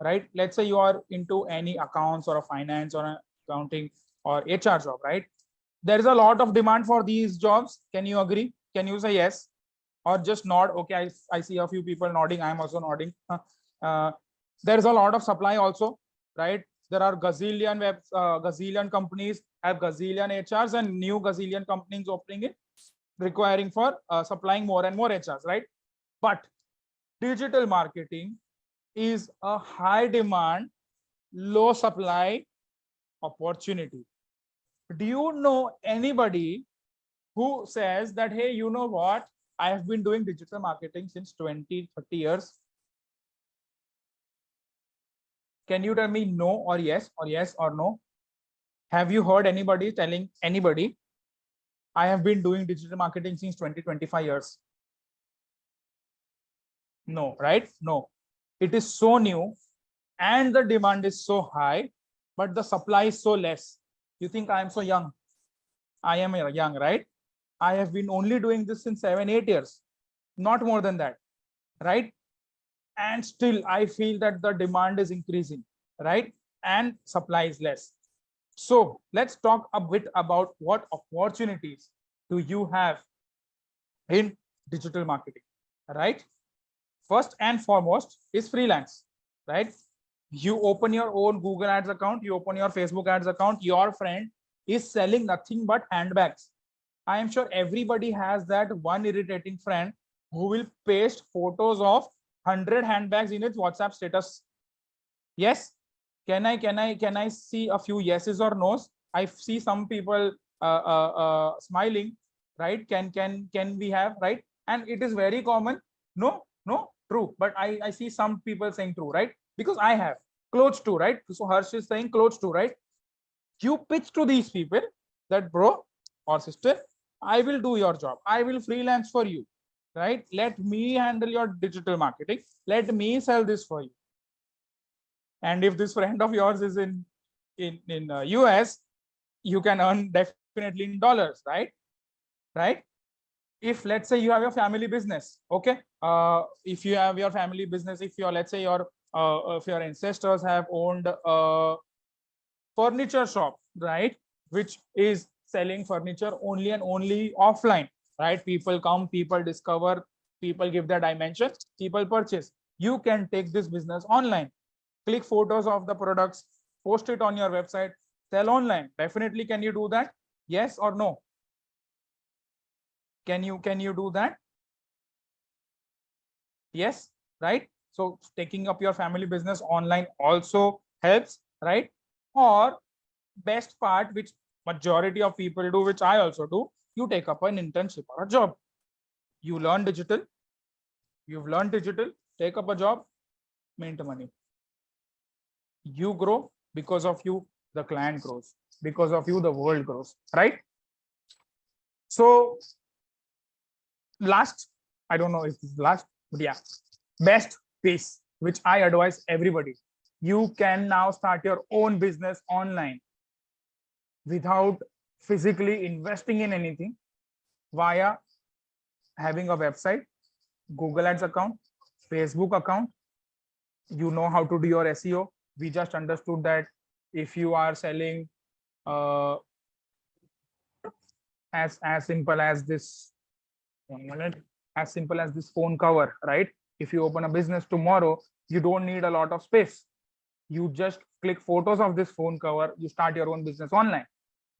[SPEAKER 2] right? Let's say you are into any accounts or a finance or an accounting or HR job, right? There is a lot of demand for these jobs. Can you agree? Can you say yes or just nod? Okay, I see a few people nodding. I'm also nodding. There's a lot of supply also, right? There are gazillion companies have gazillion HRs, and new gazillion companies opening it, requiring for supplying more and more HRs, right? But digital marketing is a high demand, low supply opportunity. Do you know anybody who says that, hey, you know what, I have been doing digital marketing since 20-30 years? Can you tell me no or yes, or yes or no? Have you heard anybody telling anybody, I have been doing digital marketing since 20-25 years? No, right? No. It is so new and the demand is so high, but the supply is so less. You think I am so young? I am young, right? I have been only doing this since 7-8 years, not more than that, right? And still I feel that the demand is increasing, right? And supply is less. So let's talk a bit about what opportunities do you have in digital marketing, right? First and foremost is freelance, right? You open your own Google Ads account, you open your Facebook Ads account, your friend is selling nothing but handbags. I am sure everybody has that one irritating friend who will paste photos of 100 handbags in its WhatsApp status. Yes. Can I see a few yeses or nos? I see some people smiling, right? Can we have, right? And it is very common. No, no, true. But I see some people saying true, right? Because I have clothes too, right? So Harsh is saying clothes too, right? You pitch to these people that, bro or sister, I will do your job. I will freelance for you, right? Let me handle your digital marketing. Let me sell this for you. And if this friend of yours is in US, you can earn definitely in dollars, right? If let's say you have your family business, okay, if you have your family business, if your, let's say your if your ancestors have owned a furniture shop, right, which is selling furniture only and only offline, right? People come, people discover, people give their dimension, people purchase. You can take this business online, click photos of the products, post it on your website, sell online. Definitely. Can you do that? Yes or no? Can you do that? Yes, right? So taking up your family business online also helps, right? Or best part, which majority of people do, which I also do, you take up an internship or a job. You learn digital, you've learned digital, take up a job, mint money. You grow, because of you the client grows, because of you the world grows, right? So last, I don't know if it's last, but yeah, best piece which I advise everybody: you can now start your own business online without physically investing in anything, via having a website, Google Ads account, Facebook account. You know how to do your SEO. We just understood that if you are selling uh, as simple as this, 1 minute, as simple as this phone cover, right? If you open a business tomorrow, you don't need a lot of space. You just click photos of this phone cover, you start your own business online,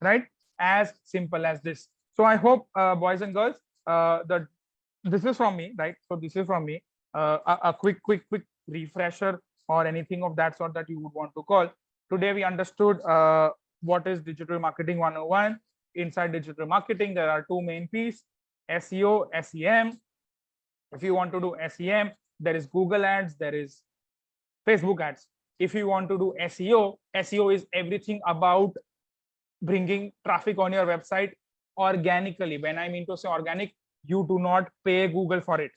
[SPEAKER 2] right? As simple as this. So I hope, boys and girls, that this is from me, right? So this is from me, a quick refresher or anything of that sort that you would want to call. Today we understood what is digital marketing 101. Inside digital marketing, there are two main pieces: SEO, SEM. If you want to do SEM, there is Google Ads, there is Facebook ads. If you want to do SEO, SEO is everything about bringing traffic on your website organically. When I mean to say organic, you do not pay Google for it,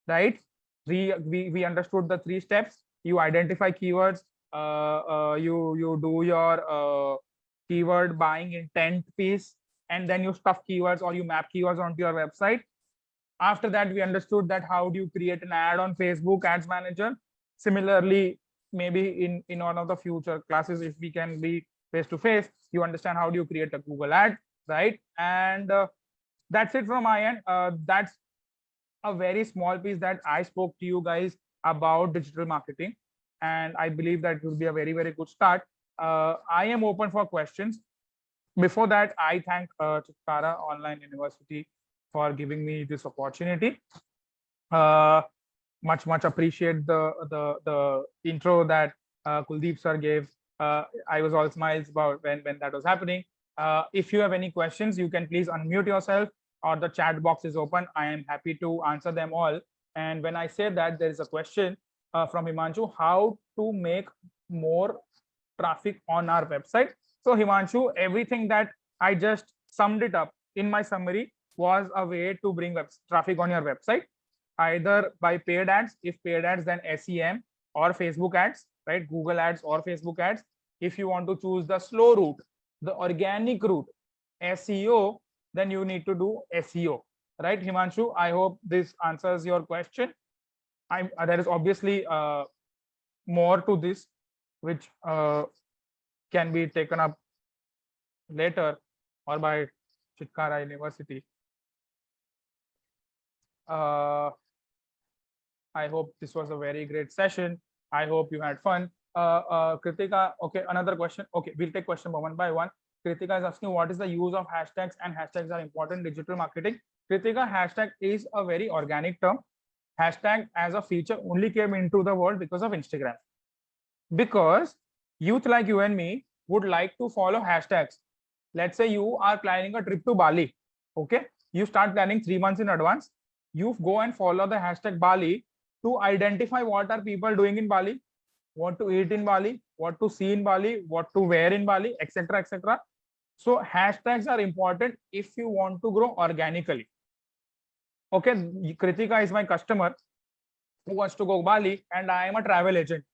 [SPEAKER 2] right? We understood the 3 steps. You identify keywords, you do your keyword buying intent piece, and then you stuff keywords or you map keywords onto your website. After that, we understood that how do you create an ad on Facebook Ads Manager. Similarly, maybe in one of the future classes, if we can be face to face, you understand how do you create a Google ad, right? And that's it from my end. That's a very small piece that I spoke to you guys about digital marketing, and I believe that will be a very good start. I am open for questions. Before that, I thank Chitkara Online University for giving me this opportunity. Uh, much appreciate the intro that Kuldeep sir gave. I was all smiles about when that was happening. If you have any questions, you can please unmute yourself, or the chat box is open. I am happy to answer them all. And when I say that, there is a question from Himanshu: how to make more traffic on our website? So Himanshu, everything that I just summed it up in my summary was a way to bring traffic on your website, either by paid ads. If paid ads, then SEM or Facebook ads, right? Google ads or Facebook ads. If you want to choose the slow route, the organic route, SEO, then you need to do SEO, right? Himanshu, I hope this answers your question. There is obviously more to this, which can be taken up later or by Chitkara University. I hope this was a very great session. I hope you had fun. Kritika, okay, another question. Okay, we'll take question one by one. Kritika is asking, what is the use of hashtags, and hashtags are important in digital marketing? Kritika, hashtag is a very organic term. Hashtag as a feature only came into the world because of Instagram. Because youth like you and me would like to follow hashtags. Let's say you are planning a trip to Bali. Okay, you start planning 3 months in advance. You go and follow the hashtag Bali to identify what are people doing in Bali, what to eat in Bali, what to see in Bali, what to wear in Bali, etc., etc. So hashtags are important if you want to grow organically. Okay, Kritika is my customer who wants to go Bali, and I am a travel agent.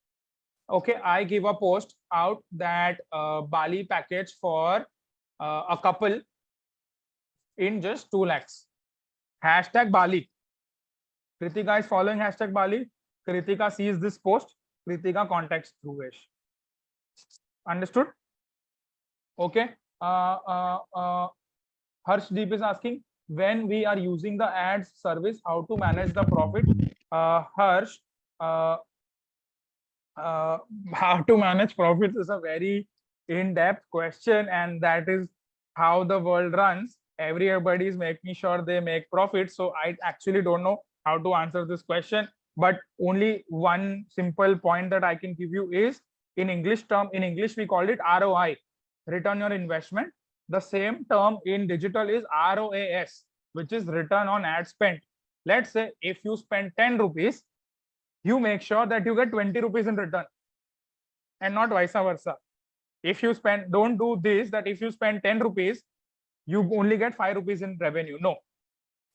[SPEAKER 2] Okay, I give a post out that Bali package for a couple in just 2 lakhs. Hashtag Bali. Kritika is following hashtag Bali. Kritika sees this post. Kritika contacts Dhruvesh. Understood? Okay. Harshdeep is asking, when we are using the ads service, how to manage the profit? Harsh, uh, how to manage profits is a very in-depth question, and that is how the world runs. Everybody is making sure they make profits. So I actually don't know how to answer this question, but only one simple point that I can give you is in English we call it ROI, return on investment. The same term in digital is ROAS, which is return on ad spent. Let's say if you spend 10 rupees, you make sure that you get 20 rupees in return, and not vice versa. If you spend, don't do this, that if you spend 10 rupees, you only get 5 rupees in revenue. No,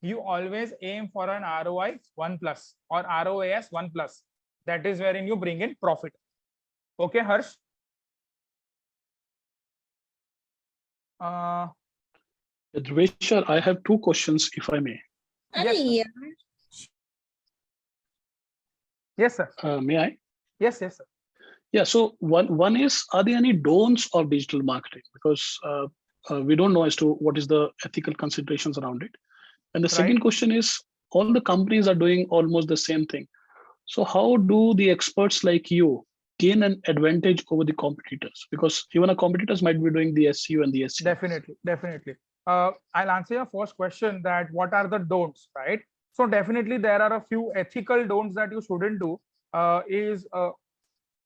[SPEAKER 2] you always aim for an ROI 1 plus or ROAS 1 plus. That is wherein you bring in profit. Okay, Harsh.
[SPEAKER 1] Dhruvesh, sir, I have two questions, if I may.
[SPEAKER 2] Yes, yes, sir.
[SPEAKER 1] May I?
[SPEAKER 2] Yes, sir.
[SPEAKER 1] Yeah. So one is, are there any don'ts of digital marketing? Because we don't know as to what is the ethical considerations around it. And the second
[SPEAKER 2] Right.
[SPEAKER 1] question is, all the companies are doing almost the same thing. So how do the experts like you gain an advantage over the competitors? Because even our competitors might be doing the SEO and the SEO.
[SPEAKER 2] Definitely. I'll answer your first question, that what are the don'ts, right? So definitely there are a few ethical don'ts that you shouldn't do.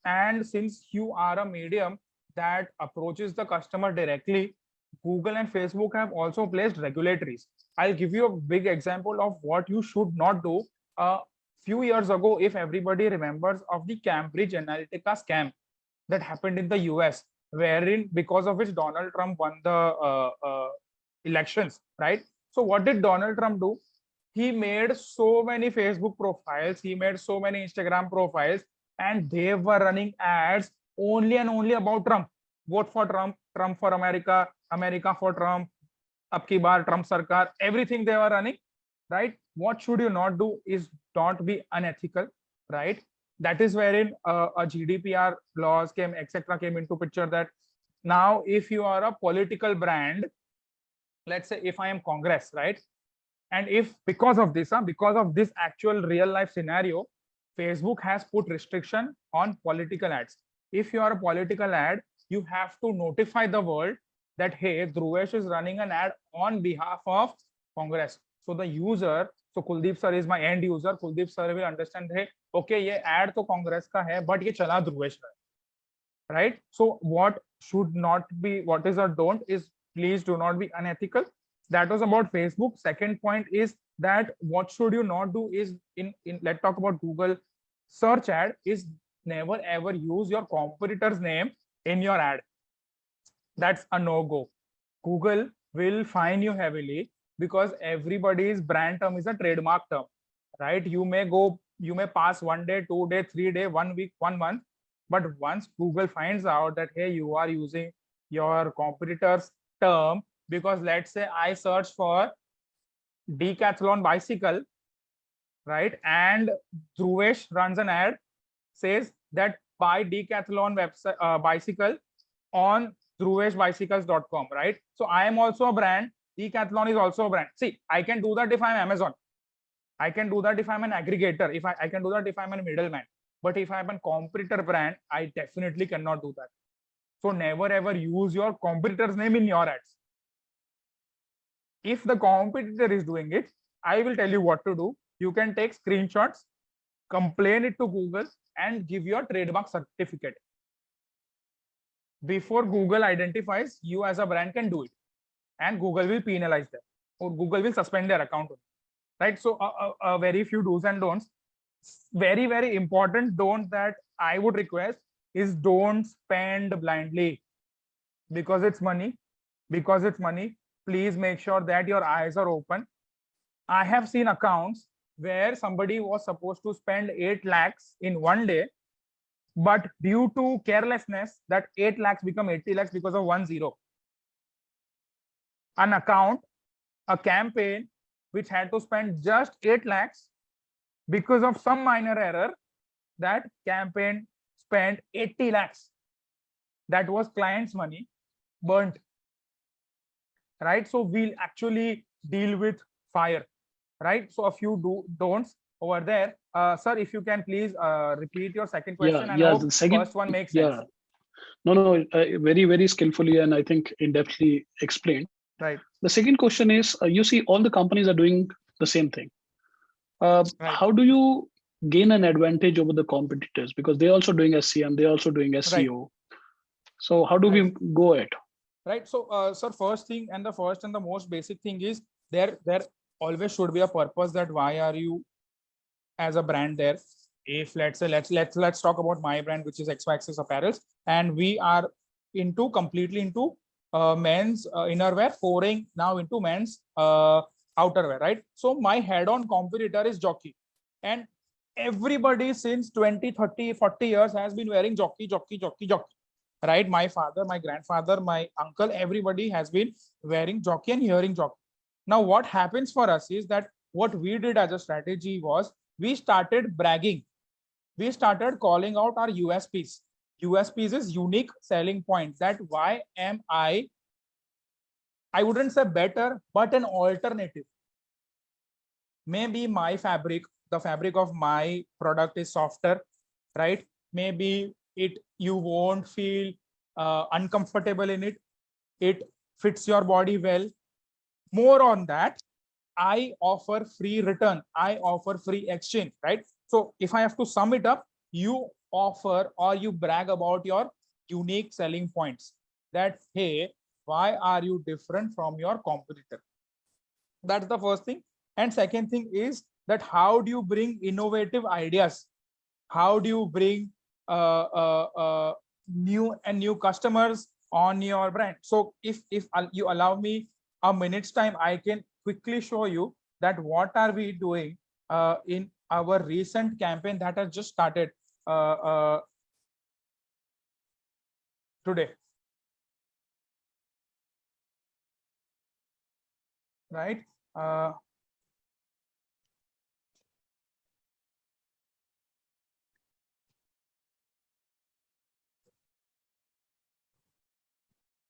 [SPEAKER 2] And since you are a medium that approaches the customer directly, Google and Facebook have also placed regulatories. I'll give you a big example of what you should not do. A few years ago, if everybody remembers of the Cambridge Analytica scam that happened in the US, wherein because of which Donald Trump won the elections, right? So what did Donald Trump do? He made so many Facebook profiles, he made so many Instagram profiles, and they were running ads only and only about Trump. Vote for Trump, Trump for America, America for Trump, Abki Bar, Trump Sarkar, everything they were running, right? What should you not do is not be unethical, right? That is wherein a GDPR laws came, etc., came into picture. That now, if you are a political brand, let's say if I am Congress, right? And if because of this actual real life scenario, Facebook has put restriction on political ads. If you are a political ad, you have to notify the world that, hey, Dhruvesh is running an ad on behalf of Congress. So the user, so Kuldeep sir is my end user, Kuldeep sir will understand, hey, okay, ये ad तो Congress का है, but ये चला Dhruvesh का है, right? So what should not be, what is a don't is, please do not be unethical. That was about Facebook. Second point is that what should you not do is, in let's talk about Google search ad, is never ever use your competitor's name in your ad. That's a no-go. Google will fine you heavily because everybody's brand term is a trademark term, right? You may pass 1 day, 2 day, 3 day, 1 week, 1 month, but once Google finds out that, hey, you are using your competitor's term, because let's say I search for decathlon bicycle, right? And Dhruvesh runs an ad, says that buy decathlon website bicycle on dhruveshbicycles.com, right? So I am also a brand. Decathlon is also a brand. See, I can do that if I'm Amazon. I can do that if I'm an aggregator. If I can do that if I'm a middleman. But if I'm a competitor brand, I definitely cannot do that. So never ever use your competitor's name in your ads. If the competitor is doing it, I will tell you what to do. You can take screenshots, complain it to Google, and give your trademark certificate. Before Google identifies, you as a brand can do it, and Google will penalize them, or Google will suspend their account, right? So a very few do's and don'ts. Very, very important don't that I would request is, don't spend blindly because it's money. Please make sure that your eyes are open. I have seen accounts where somebody was supposed to spend 8 lakhs in 1 day, But due to carelessness, that 8 lakhs become 80 lakhs because of 1 0. An account, a campaign which had to spend just 8 lakhs, because of some minor error, that campaign spent 80 lakhs. That was client's money burnt, right? So we'll actually deal with fire, right? So a few don'ts over there. Sir, if you can please repeat your second question, and I
[SPEAKER 1] Yeah.
[SPEAKER 2] hope
[SPEAKER 1] The second,
[SPEAKER 2] first one makes sense.
[SPEAKER 1] yeah, no, very, very skillfully, and I think in-depthly explained.
[SPEAKER 2] Right.
[SPEAKER 1] The second question is, you see, all the companies are doing the same thing.
[SPEAKER 2] Right.
[SPEAKER 1] How do you gain an advantage over the competitors? Because they're also doing SCM, they're also doing
[SPEAKER 2] Right.
[SPEAKER 1] SEO. So how do
[SPEAKER 2] Right.
[SPEAKER 1] we go at?
[SPEAKER 2] Right. So, sir, first thing, and the first and the most basic thing is there always should be a purpose, that why are you as a brand there. If let's say let's talk about my brand, which is XYXS Apparels, and we are completely into men's innerwear, pouring now into men's outerwear, right? So my head-on competitor is Jockey, and everybody since 20, 30, 40 years has been wearing Jockey, right? My father, my grandfather, my uncle, everybody has been wearing Jockey and hearing Jockey. Now what happens for us is that what we did as a strategy was, we started bragging. We started calling out our USPs. USPs is unique selling points. That why am I wouldn't say better, but an alternative. Maybe my fabric, the fabric of my product is softer, right? Maybe you won't feel uncomfortable in it. It fits your body well. More on that, I offer free return, I offer free exchange, right? So if I have to sum it up, you offer or you brag about your unique selling points, that hey, why are you different from your competitor? That's the first thing. And second thing is that how do you bring innovative ideas? How do you bring new customers on your brand? So if you allow me a minute's time, I can quickly show you that what are we doing in our recent campaign that has just started today, right?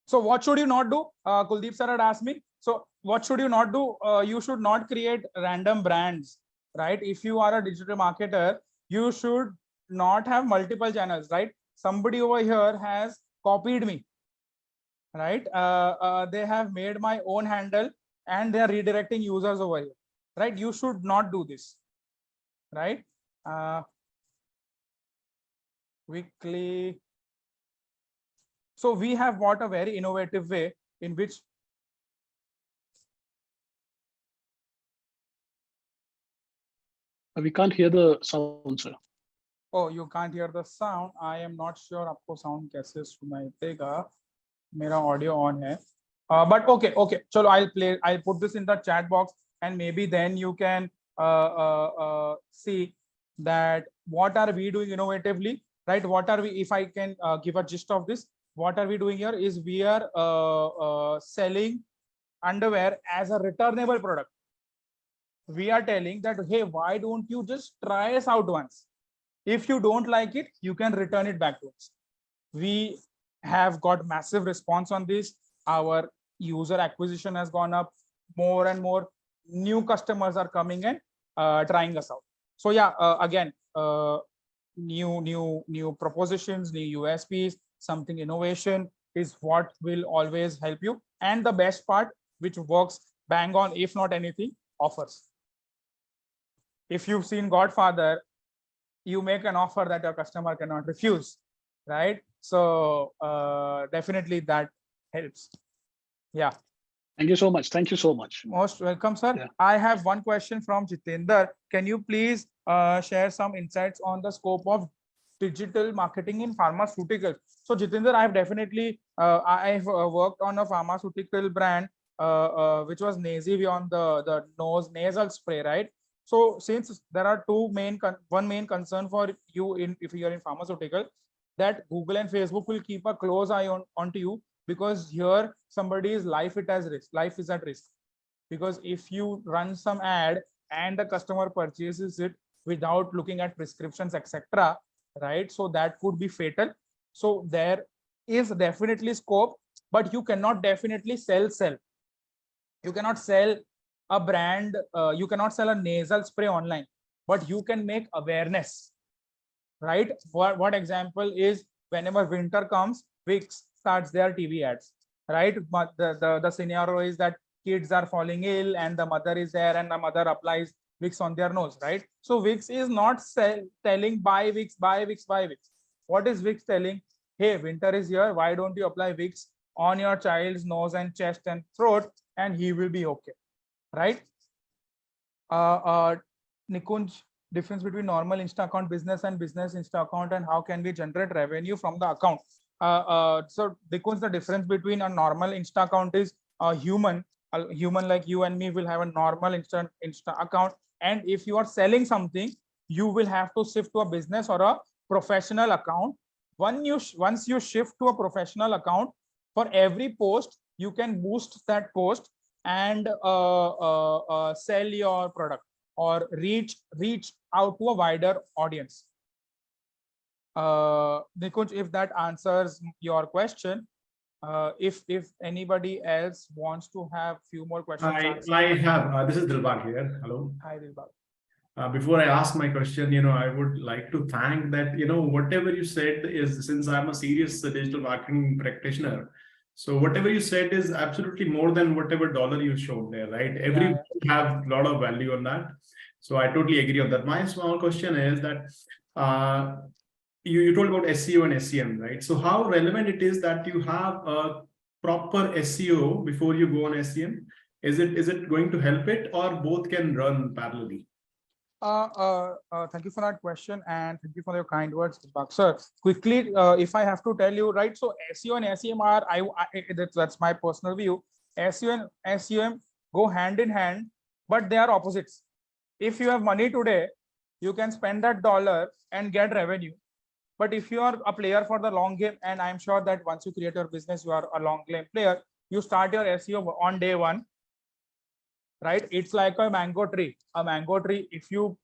[SPEAKER 2] So what should you not do? Kuldeep sir had asked me. So what should you not do? You should not create random brands, right? If you are a digital marketer, you should not have multiple channels, right? Somebody over here has copied me, right? They have made my own handle and they are redirecting users over here, right? You should not do this, right? Quickly. So we have bought a very innovative way in which
[SPEAKER 1] We can't hear the sound, sir.
[SPEAKER 2] Oh, you can't hear the sound. I am not sure आपको sound कैसे सुनाई देगा. मेरा audio on है. But okay. चलो, I'll put this in the chat box, and maybe then you can see that what are we doing innovatively, right? What are we? If I can give a gist of this, what are we doing here is we are selling underwear as a returnable product. We are telling that, hey, why don't you just try us out once? If you don't like it, you can return it back to us. We have got massive response on this. Our user acquisition has gone up. More and more new customers are coming and trying us out. So yeah, again, new propositions, new USPs, something innovation is what will always help you. And the best part, which works bang on, if not anything, offers. If you've seen Godfather, you make an offer that your customer cannot refuse, right? So definitely that helps. Yeah.
[SPEAKER 1] Thank you so much. Thank you so much.
[SPEAKER 2] Most welcome, sir.
[SPEAKER 1] Yeah.
[SPEAKER 2] I have one question from Jitendra. Can you please share some insights on the scope of digital marketing in pharmaceuticals? So Jitendra, I've definitely I've worked on a pharmaceutical brand which was Naziv on the nose nasal spray, right? So since there are one main concern for you if you are in pharmaceutical, that Google and Facebook will keep a close eye onto you, because here somebody's life life is at risk. Because if you run some ad and the customer purchases it without looking at prescriptions, etc., right? So that could be fatal. So there is definitely scope, but you cannot definitely sell. You cannot sell a brand, you cannot sell a nasal spray online, but you can make awareness, right? What example is, whenever winter comes, Vicks starts their TV ads, right? But the scenario is that kids are falling ill and the mother is there and the mother applies Vicks on their nose, right? So Vicks is not telling buy Vicks, buy Vicks, buy Vicks. What is Vicks telling? Hey, winter is here, why don't you apply Vicks on your child's nose and chest and throat, and he will be okay, right? Nikunj, difference between normal Insta account business and business Insta account, and how can we generate revenue from the account? So Nikunj, the difference between a normal Insta account is a human like you and me will have a normal Insta account, and if you are selling something, you will have to shift to a business or a professional account. Once you shift to a professional account, for every post you can boost that post and sell your product or reach out to a wider audience. Nikunj, if that answers your question, if anybody else wants to have few more questions
[SPEAKER 3] I have. This is Dilbag here. Hello.
[SPEAKER 2] Hi, Dilbag.
[SPEAKER 3] Before I ask my question, I would like to thank that, whatever you said is, since I'm a serious digital marketing practitioner, so whatever you said is absolutely more than whatever dollar you showed there, right? Every have a lot of value on that. So I totally agree on that. My small question is that you told about SEO and SEM, right? So how relevant it is that you have a proper SEO before you go on SEM? Is it going to help it, or both can run parallelly?
[SPEAKER 2] Thank you for that question, and thank you for your kind words, sir. Quickly, if I have to tell you, right? So SEO and SEM are, that's my personal view. SEO and SEM go hand in hand, but they are opposites. If you have money today, you can spend that dollar and get revenue. But if you are a player for the long game, and I'm sure that once you create your business, you are a long game player, you start your SEO on day one, right? It's like a mango tree. A mango tree, if you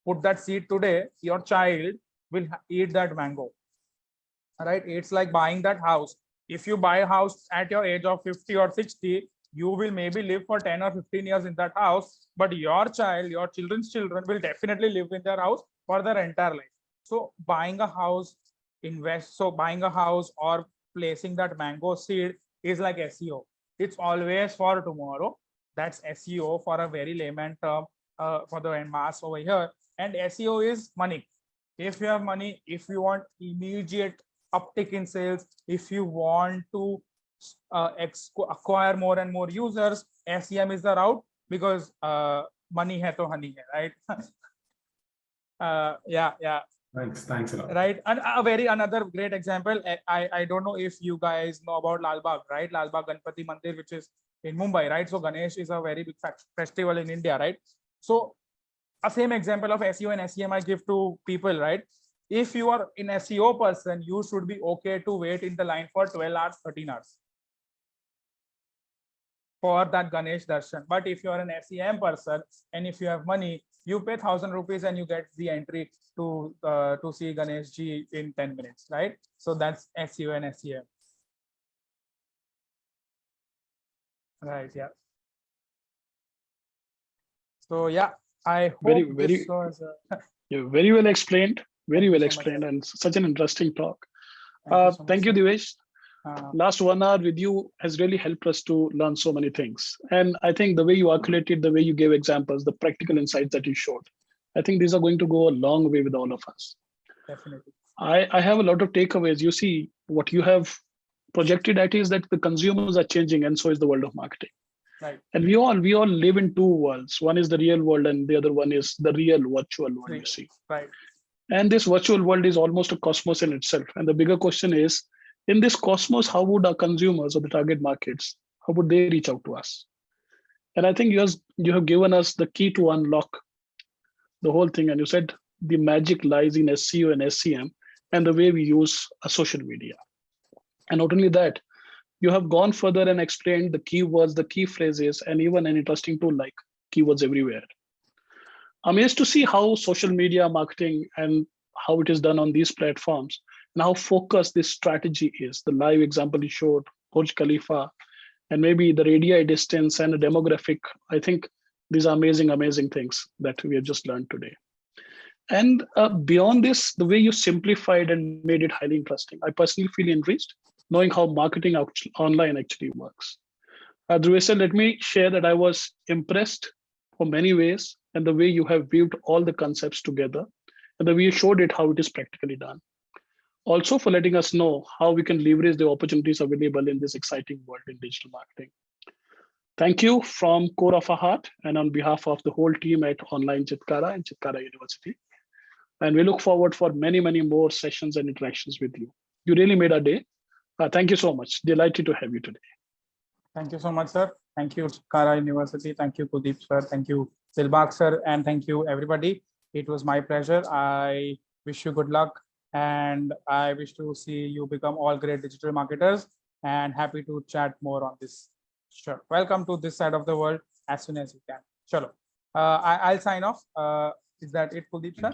[SPEAKER 2] put that seed today, your child will eat that mango, right? It's like buying that house. If you buy a house at your age of 50 or 60, you will maybe live for 10 or 15 years in that house, but your child, your children's children will definitely live in their house for their entire life. So buying a house, buying a house or placing that mango seed is like SEO. It's always for tomorrow. That's SEO for a very layman term for the mass over here. And SEO is money. If you have money, if you want immediate uptick in sales, if you want to acquire more and more users, SEM is the route, because money hai to honey hai, right? Yeah.
[SPEAKER 3] Thanks a lot.
[SPEAKER 2] Right, and another great example. I don't know if you guys know about Lal Bagh, right? Lal Bagh Ganpati Mandir, which is in Mumbai, right? So Ganesh is a very big festival in India, right? So a same example of SEO and SEM I give to people, right? If you are an SEO person, you should be okay to wait in the line for 12 hours, 13 hours for that Ganesh darshan. But if you are an SEM person and if you have money, you pay 1,000 rupees and you get the entry to see Ganesh ji in 10 minutes, right? So that's SEO and SEM. Right, yeah. So yeah, I hope this was
[SPEAKER 1] very well explained. Very well explained, and such an interesting talk. Thank you, Dhruvesh. Last 1 hour with you has really helped us to learn so many things. And I think the way you articulated, the way you gave examples, the practical insights that you showed, I think these are going to go a long way with all of us.
[SPEAKER 2] Definitely.
[SPEAKER 1] I have a lot of takeaways. You see, what you have projected at is that the consumers are changing, and so is the world of marketing.
[SPEAKER 2] Right.
[SPEAKER 1] And we all live in two worlds. One is the real world, and the other one is the real virtual world, you see.
[SPEAKER 2] Right.
[SPEAKER 1] And this virtual world is almost a cosmos in itself. And the bigger question is, in this cosmos, how would our consumers or the target markets, how would they reach out to us? And I think you have given us the key to unlock the whole thing, and you said the magic lies in SEO and SEM and the way we use social media. And not only that, you have gone further and explained the keywords, the key phrases, and even an interesting tool like Keywords Everywhere. Amazed to see how social media marketing and how it is done on these platforms and how focused this strategy is. The live example you showed, Burj Khalifa, and maybe the radii distance and the demographic. I think these are amazing, amazing things that we have just learned today. And beyond this, the way you simplified and made it highly interesting, I personally feel enriched knowing how marketing online actually works. Dhruvesh, let me share that I was impressed for many ways, and the way you have weaved all the concepts together, and the way you showed it how it is practically done. Also for letting us know how we can leverage the opportunities available in this exciting world in digital marketing. Thank you from core of our heart and on behalf of the whole team at Online Chitkara and Chitkara University. And we look forward for many, many more sessions and interactions with you. You really made our day. Thank you so much. Delighted to have you today.
[SPEAKER 2] Thank you so much, sir. Thank you, Chitkara University. Thank you, Kuldeep, sir. Thank you, Dilbag, sir. And thank you, everybody. It was my pleasure. I wish you good luck. And I wish to see you become all great digital marketers, and happy to chat more on this. Sure. Welcome to this side of the world as soon as you can. Sure. I'll sign off. Is that it, Kuldeep, sir?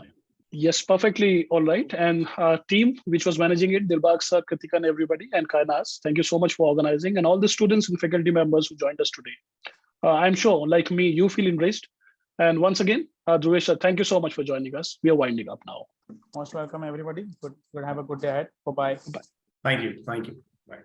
[SPEAKER 1] Yes, perfectly all right. And team which was managing it, Dilbag sir, Kritika and everybody, and Kainas, thank you so much for organizing, and all the students and faculty members who joined us today. I'm sure, like me, you feel enriched. And once again, Dhruvesh, thank you so much for joining us. We are winding up now.
[SPEAKER 2] Most welcome, everybody. Good. Have a good day ahead. Bye-bye.
[SPEAKER 3] Thank you. Thank you. Bye.